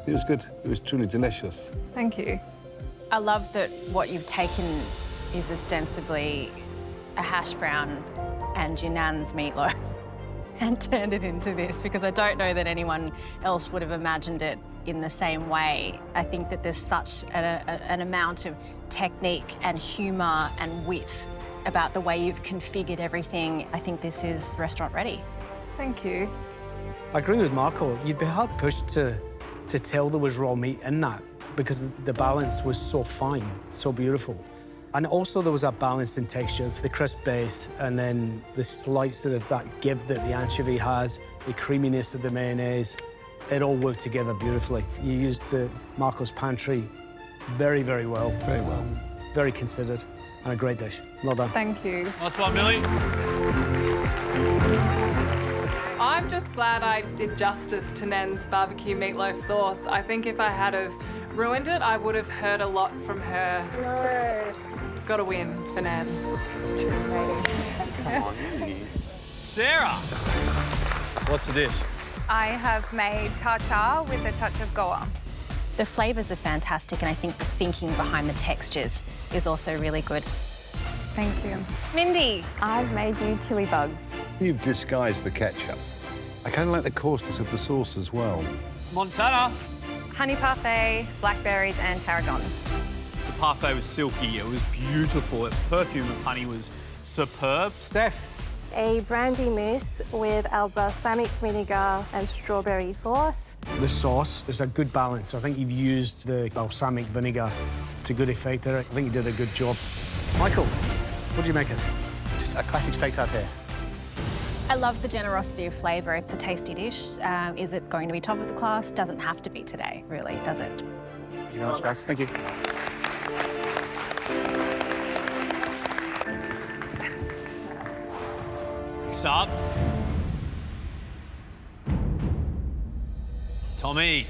It was good. It was truly delicious. Thank you. I love that what you've taken is ostensibly a hash brown and your nan's meatloaf and turned it into this, because I don't know that anyone else would have imagined it in the same way. I think that there's such an amount of technique and humour and wit about the way you've configured everything. I think this is restaurant ready. Thank you. I agree with Marco. You'd be hard pushed to tell there was raw meat in that, because the balance was so fine, so beautiful. And also there was a balance in textures, the crisp base, and then the slight sort of that give that the anchovy has, the creaminess of the mayonnaise. It all worked together beautifully. You used Marco's pantry very, very well. Very well. Very considered, and a great dish. Well done. Thank you. Nice one, Millie. I'm just glad I did justice to Nan's barbecue meatloaf sauce. I think if I had have ruined it, I would have heard a lot from her. No. Got to win for Nan. Come on, Sarah, what's the dish? I have made tartare with a touch of Goa. The flavours are fantastic, and I think the thinking behind the textures is also really good. Thank you. Mindy. I've made you chili bugs. You've disguised the ketchup. I kind of like the coarseness of the sauce as well. Montana. Honey parfait, blackberries and tarragon. The parfait was silky. It was beautiful. The perfume of honey was superb. Steph. A brandy mousse with our balsamic vinegar and strawberry sauce. The sauce is a good balance. I think you've used the balsamic vinegar to good effect there. I think you did a good job. Michael, what do you make it? Just a classic steak tartare. I love the generosity of flavour. It's a tasty dish. Is it going to be top of the class? Doesn't have to be today, really, does it? You know, guys. Thank you. Next up. Tommy.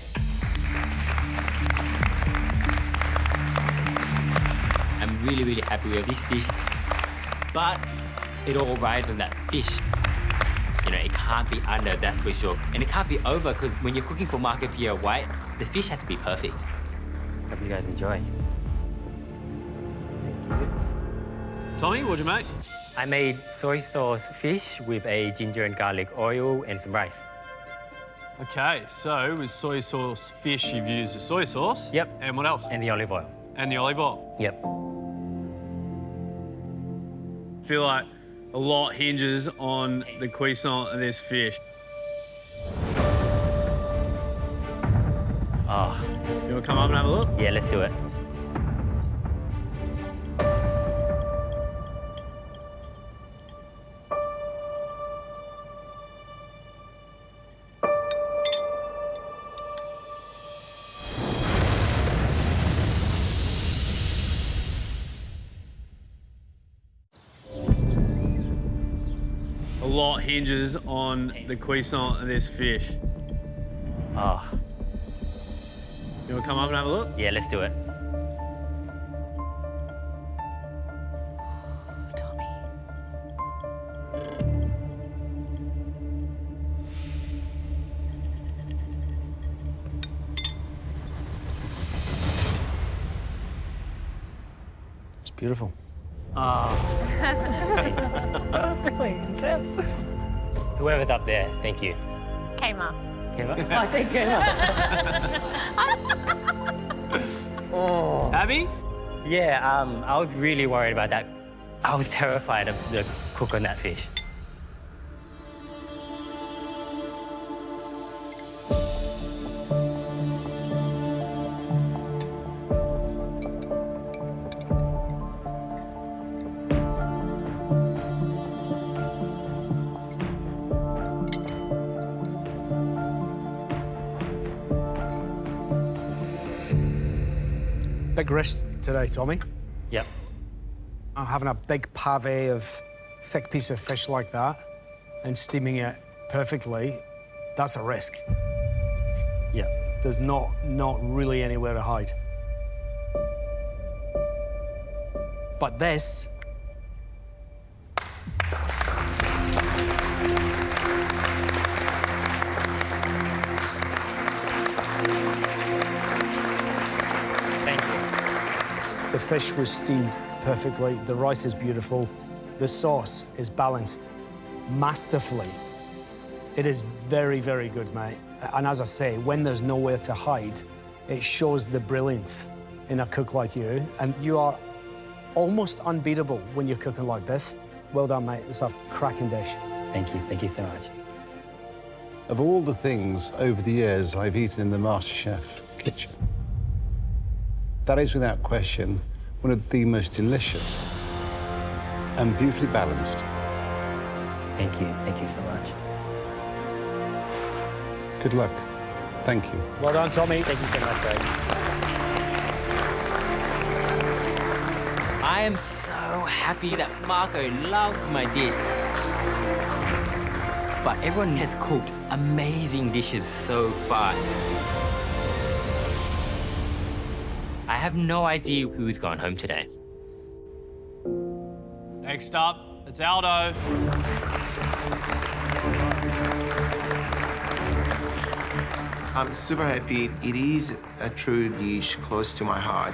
I'm really, really happy with this dish, but it all rides on that fish. You know, it can't be under, that's for sure. And it can't be over, because when you're cooking for Marco Pierre White, the fish has to be perfect. Hope you guys enjoy. Tommy, what'd you make? I made soy sauce fish with a ginger and garlic oil and some rice. Okay, so with soy sauce fish, you've used the soy sauce. Yep. And what else? And the olive oil. And the olive oil. Yep. I feel like a lot hinges on the cuisson of this fish. Oh. You want to come up and have a look? Yeah, let's do it. A lot hinges on the cuisson of this fish. Oh. You want to come up and have a look? Yeah, let's do it. Tommy. It's beautiful. Really intense. Whoever's up there, thank you. Kmart. Kemba? I think Oh. Abby? Yeah, I was really worried about that. I was terrified of the cook on that fish. Big risk today, Tommy. Yep. Having a big pave of thick piece of fish like that and steaming it perfectly, that's a risk. Yep. There's not really anywhere to hide. But this... fish was steamed perfectly. The rice is beautiful. The sauce is balanced masterfully. It is very, very good, mate. And as I say, when there's nowhere to hide, it shows the brilliance in a cook like you. And you are almost unbeatable when you're cooking like this. Well done, mate. It's a cracking dish. Thank you so much. Of all the things over the years I've eaten in the MasterChef kitchen, that is without question one of the most delicious and beautifully balanced. Thank you so much. Good luck. Thank you. Well done, Tommy. Thank you so much, guys. I am so happy that Marco loves my dish. But everyone has cooked amazing dishes so far. I have no idea who's gone home today. Next up, it's Aldo. I'm super happy. It is a true dish close to my heart.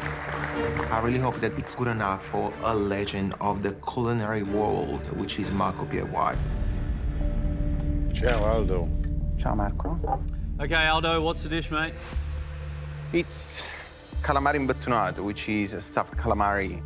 I really hope that it's good enough for a legend of the culinary world, which is Marco Pierre. Ciao, Aldo. Ciao, Marco. Okay, Aldo, what's the dish, mate? It's calamari imbottonato, which is a stuffed calamari.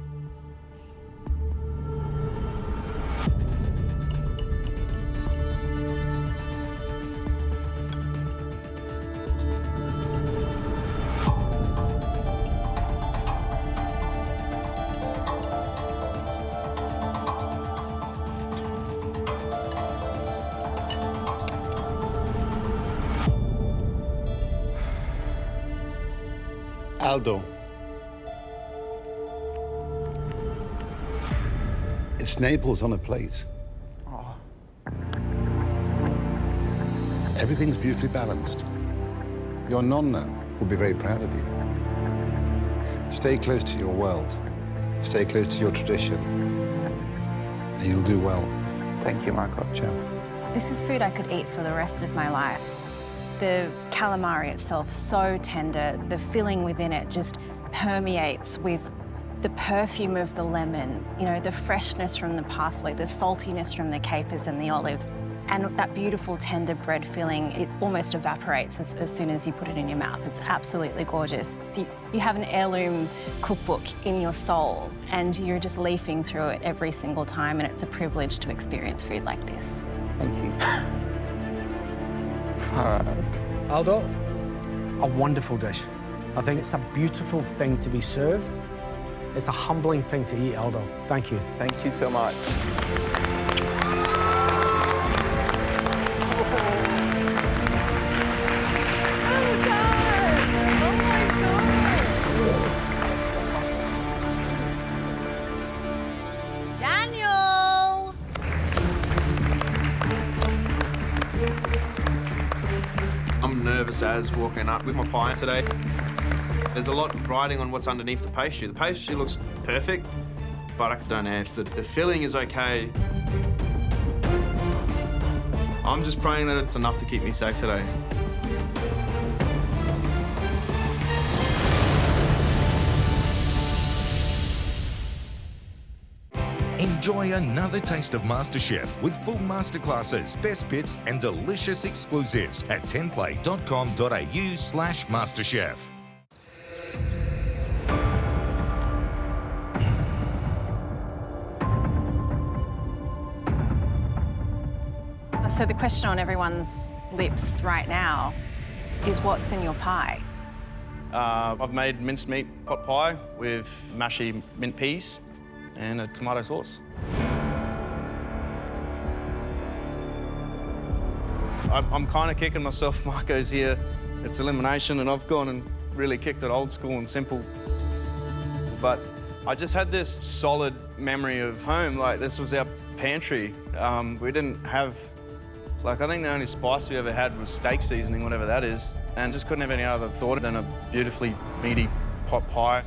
Aldo. It's Naples on a plate. Oh. Everything's beautifully balanced. Your nonna will be very proud of you. Stay close to your world. Stay close to your tradition. And you'll do well. Thank you, Marco. Ciao. This is food I could eat for the rest of my life. The calamari itself, so tender. The filling within it just permeates with the perfume of the lemon, you know, the freshness from the parsley, the saltiness from the capers and the olives, and that beautiful tender bread filling. It almost evaporates as soon as you put it in your mouth. It's absolutely gorgeous. So you have an heirloom cookbook in your soul, and you're just leafing through it every single time, and it's a privilege to experience food like this. Thank you. All right. Aldo, a wonderful dish. I think it's a beautiful thing to be served. It's a humbling thing to eat, Aldo. Thank you. Thank you so much. Daniel! I'm nervous as walking up with my pie today. There's a lot riding on what's underneath the pastry. The pastry looks perfect, but I don't know if the filling is okay. I'm just praying that it's enough to keep me safe today. Enjoy another taste of MasterChef with full masterclasses, best bits and delicious exclusives at tenplay.com.au/masterchef. So the question on everyone's lips right now is what's in your pie? I've made minced meat pot pie with mashy mint peas and a tomato sauce. I'm kind of kicking myself. Marco's here. It's elimination, and I've gone and really kicked it old school and simple. But I just had this solid memory of home. Like, this was our pantry. We didn't have, like, I think the only spice we ever had was steak seasoning, whatever that is, and just couldn't have any other thought than a beautifully meaty pot pie.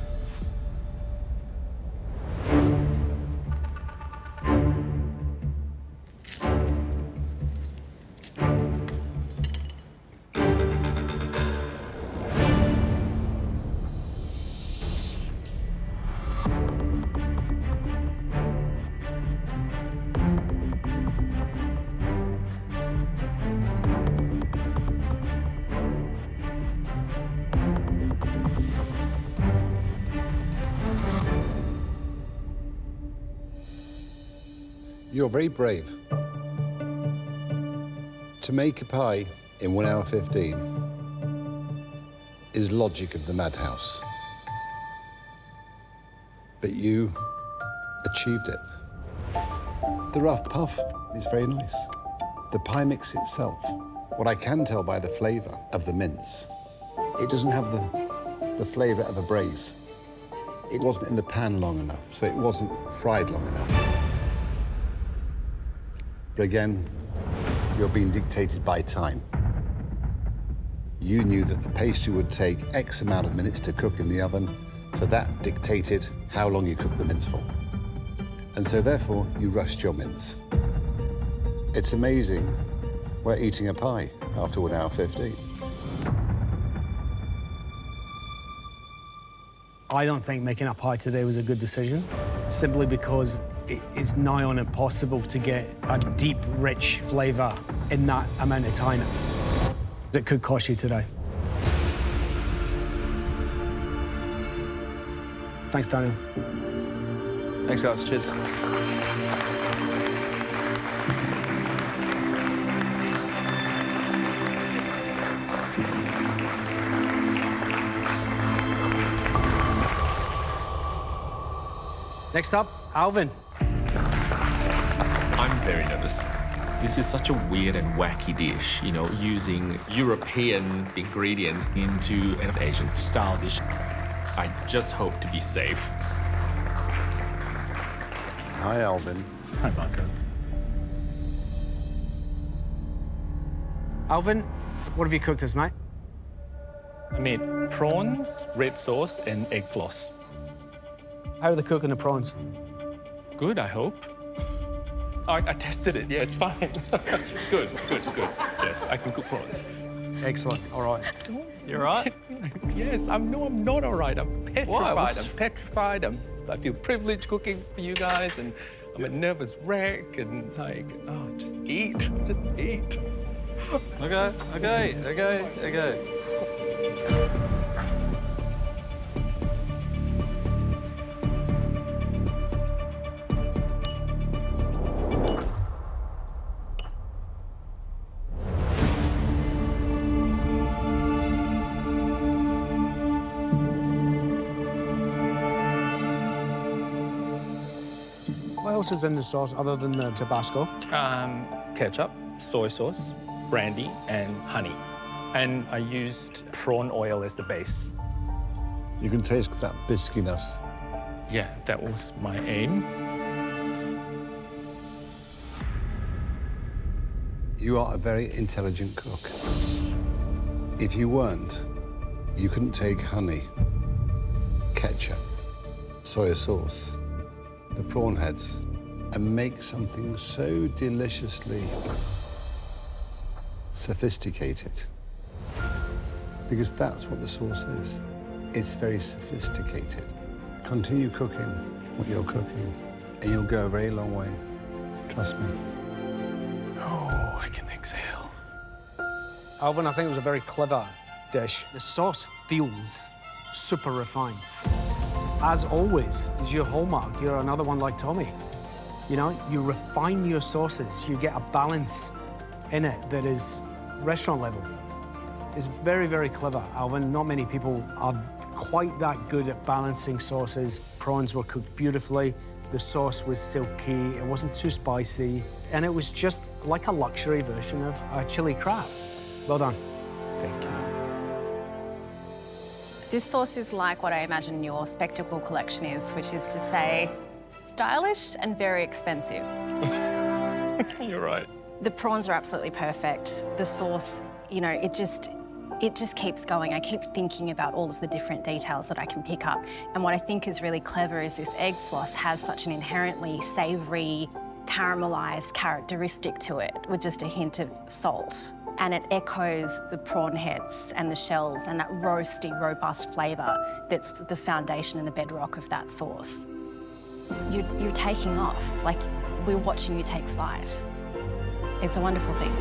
You're very brave. To make a pie in 1 hour 15 is logic of the madhouse. But you achieved it. The rough puff is very nice. The pie mix itself, what I can tell by the flavour of the mince, it doesn't have the flavour of a braise. It wasn't in the pan long enough, so it wasn't fried long enough. But again, you're being dictated by time. You knew that the pastry would take X amount of minutes to cook in the oven, so that dictated how long you cooked the mince for. And so therefore, you rushed your mince. It's amazing we're eating a pie after 1 hour 15. I don't think making a pie today was a good decision, simply because it's nigh on impossible to get a deep, rich flavour in that amount of time. It could cost you today. Thanks, Daniel. Thanks, guys. Cheers. Next up, Alvin. I'm very nervous. This is such a weird and wacky dish, you know, using European ingredients into an Asian style dish. I just hope to be safe. Hi, Alvin. Hi, Marco. Alvin, what have you cooked us, mate? I made prawns, red sauce, and egg floss. How are they cooking the prawns? Good, I hope. I tested it. Yeah, it's fine. It's good. It's good. It's good. Yes, I can cook prawns. Excellent. All right. You're right. Yes, I'm not all right. I'm petrified. Why? I'm petrified. I feel privileged cooking for you guys, and I'm a nervous wreck. And it's like, oh, just eat. Just eat. Okay. What else is in the sauce other than the Tabasco? Ketchup, soy sauce, brandy, and honey. And I used prawn oil as the base. You can taste that biscuiness. Yeah, that was my aim. You are a very intelligent cook. If you weren't, you couldn't take honey, ketchup, soy sauce, the prawn heads, and make something so deliciously sophisticated. Because that's what the sauce is. It's very sophisticated. Continue cooking what you're cooking, and you'll go a very long way. Trust me. Oh, I can exhale. Alvin, I think it was a very clever dish. The sauce feels super refined. As always, is your hallmark. You're another one like Tommy. You know, you refine your sauces. You get a balance in it that is restaurant level. It's very, very clever, Alvin. Not many people are quite that good at balancing sauces. Prawns were cooked beautifully. The sauce was silky. It wasn't too spicy. And it was just like a luxury version of a chili crab. Well done. Thank you. This sauce is like what I imagine your spectacle collection is, which is to say, stylish and very expensive. You're right. The prawns are absolutely perfect. The sauce, you know, it just keeps going. I keep thinking about all of the different details that I can pick up. And what I think is really clever is this egg floss has such an inherently savoury, caramelised characteristic to it with just a hint of salt. And it echoes the prawn heads and the shells and that roasty, robust flavour that's the foundation and the bedrock of that sauce. You're taking off, like we're watching you take flight. It's a wonderful thing.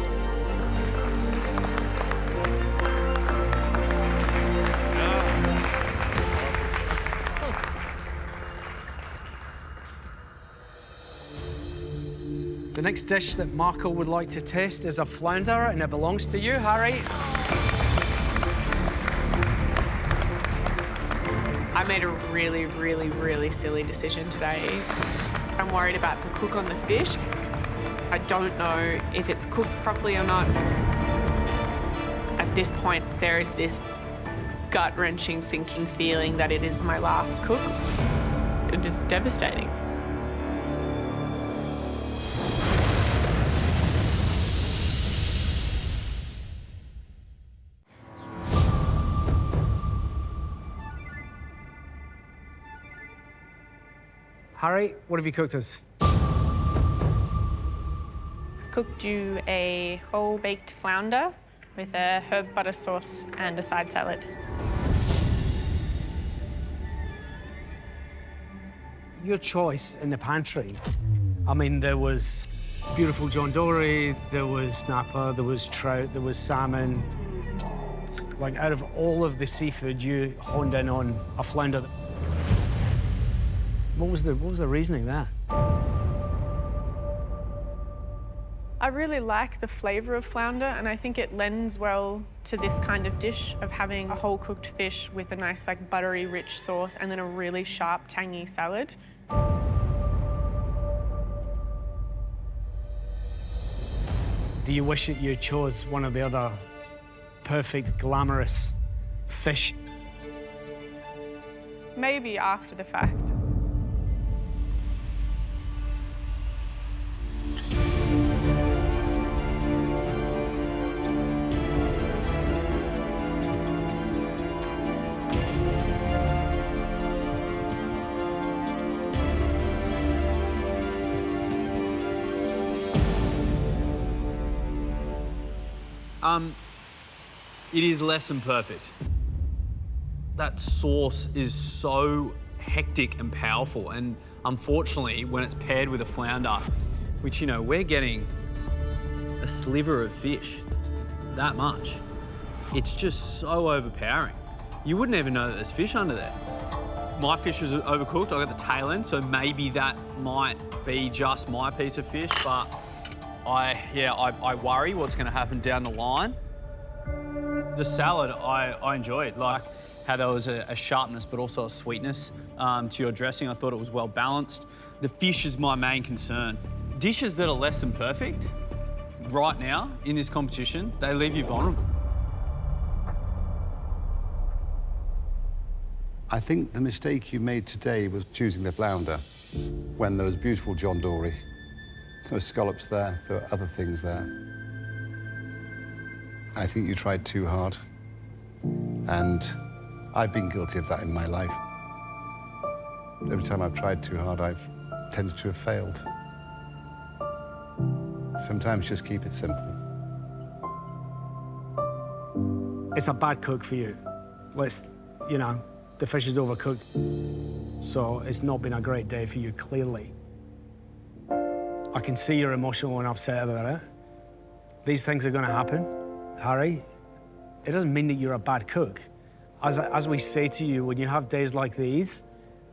The next dish that Marco would like to test is a flounder, and it belongs to you, Harry. I made a really, really, really silly decision today. I'm worried about the cook on the fish. I don't know if it's cooked properly or not. At this point, there is this gut-wrenching, sinking feeling that it is my last cook. It is devastating. Harry, what have you cooked us? Cooked you a whole baked flounder with a herb butter sauce and a side salad. Your choice in the pantry. I mean, there was beautiful John Dory, there was snapper, there was trout, there was salmon. Like, out of all of the seafood, you honed in on a flounder. What was the reasoning there? I really like the flavour of flounder, and I think it lends well to this kind of dish of having a whole cooked fish with a nice, like, buttery, rich sauce and then a really sharp, tangy salad. Do you wish that you chose one of the other perfect, glamorous fish? Maybe after the fact. It is less than perfect. That sauce is so hectic and powerful, and unfortunately, when it's paired with a flounder, which, you know, we're getting a sliver of fish, that much, it's just so overpowering. You wouldn't even know that there's fish under there. My fish was overcooked, I got the tail end, so maybe that might be just my piece of fish, but I worry what's gonna happen down the line. The salad I enjoyed, like how there was a sharpness but also a sweetness to your dressing. I thought it was well balanced. The fish is my main concern. Dishes that are less than perfect, right now in this competition, they leave you vulnerable. I think the mistake you made today was choosing the flounder when there was beautiful John Dory. There were scallops there, there were other things there. I think you tried too hard, and I've been guilty of that in my life. Every time I've tried too hard, I've tended to have failed. Sometimes just keep it simple. It's a bad cook for you. You know, the fish is overcooked, so it's not been a great day for you, clearly. I can see you're emotional and upset about it. These things are going to happen, Harry. It doesn't mean that you're a bad cook. As we say to you, when you have days like these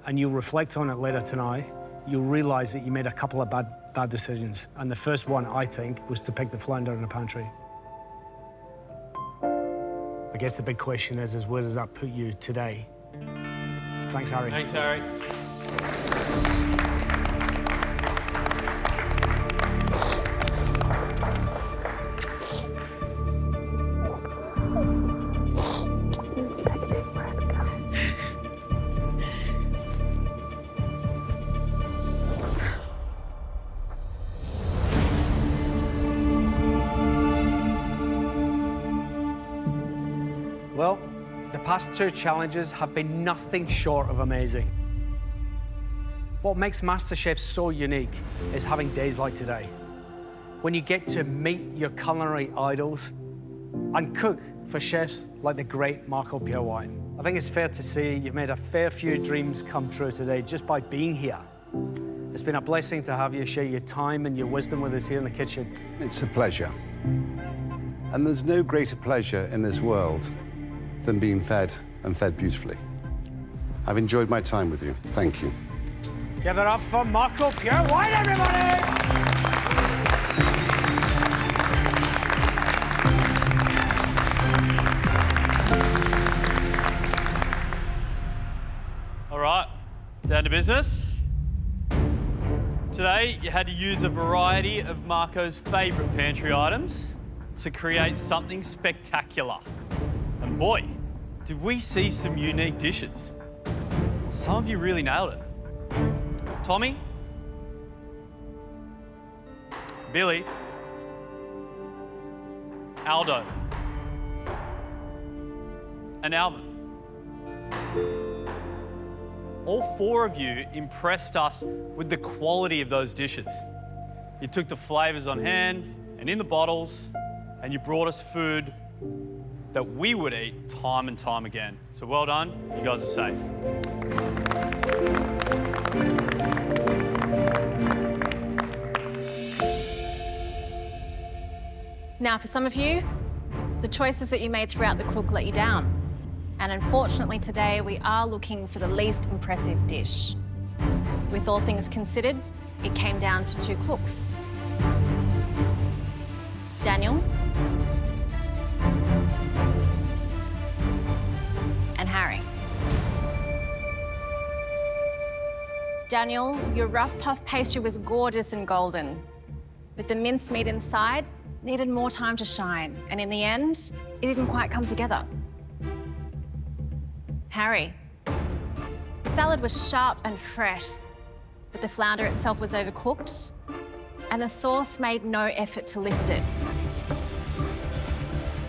and you reflect on it later tonight, you'll realise that you made a couple of bad decisions. And the first one, I think, was to pick the flounder in the pantry. I guess the big question is where does that put you today? Thanks, Harry. Thanks, Harry. Well, the past two challenges have been nothing short of amazing. What makes MasterChef so unique is having days like today, when you get to meet your culinary idols and cook for chefs like the great Marco Pierwine. I think it's fair to say you've made a fair few dreams come true today just by being here. It's been a blessing to have you share your time and your wisdom with us here in the kitchen. It's a pleasure. And there's no greater pleasure in this world than being fed and fed beautifully. I've enjoyed my time with you. Thank you. Give it up for Marco Pierwine, everybody! Down to business. Today, you had to use a variety of Marco's favourite pantry items to create something spectacular. And boy, did we see some unique dishes. Some of you really nailed it. Tommy, Billy, Aldo, and Alvin. All four of you impressed us with the quality of those dishes. You took the flavours on hand and in the bottles, and you brought us food that we would eat time and time again. So well done, you guys are safe. Now, for some of you, the choices that you made throughout the cook let you down. And unfortunately today, we are looking for the least impressive dish. With all things considered, it came down to two cooks. Daniel and Harry. Daniel, your rough puff pastry was gorgeous and golden, but the mincemeat inside needed more time to shine, and in the end, it didn't quite come together. Harry, the salad was sharp and fresh, but the flounder itself was overcooked, and the sauce made no effort to lift it.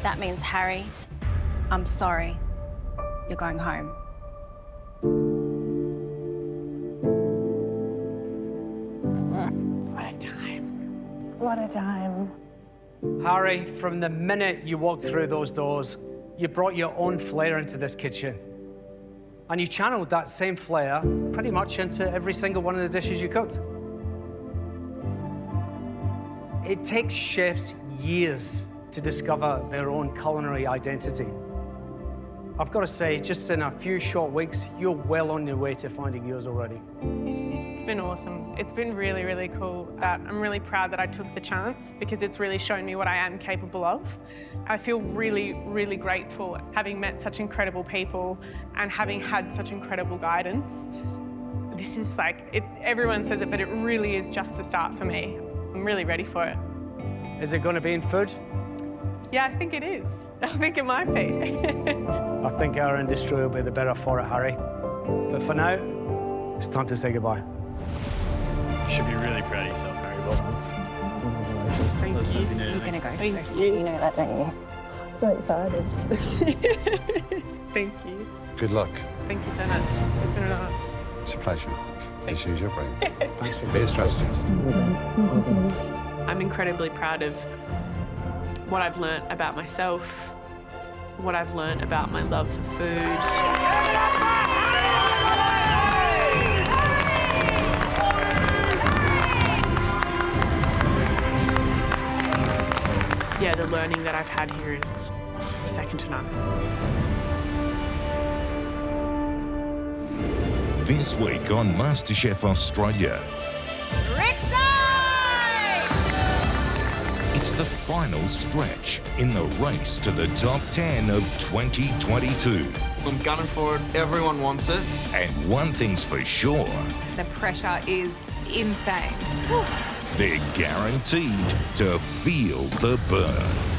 That means, Harry, I'm sorry. You're going home. What a time. What a time. Harry, from the minute you walked through those doors, you brought your own flair into this kitchen. And you channeled that same flair pretty much into every single one of the dishes you cooked. It takes chefs years to discover their own culinary identity. I've got to say, just in a few short weeks, you're well on your way to finding yours already. It's been awesome. It's been really, really cool. I'm really proud that I took the chance because it's really shown me what I am capable of. I feel really, really grateful having met such incredible people and having had such incredible guidance. This is like, everyone says it, but it really is just the start for me. I'm really ready for it. Is it going to be in food? Yeah, I think it is. I think it might be. I think our industry will be the better for it, Harry. But for now, it's time to say goodbye. You should be really proud of yourself, Harry. Well done. Thank you. You're going to go so far. You know that, don't you? So excited. Thank you. Good luck. Thank you so much. It's been an honour. It's a pleasure. Just use your brain. Thanks for being a strategist. I'm incredibly proud of what I've learnt about myself, what I've learnt about my love for food. Yeah, the learning that I've had here is second to none. This week on MasterChef Australia. It's the final stretch in the race to the top 10 of 2022. I'm gunning for it. Everyone wants it. And one thing's for sure. The pressure is insane. They're guaranteed to feel the burn.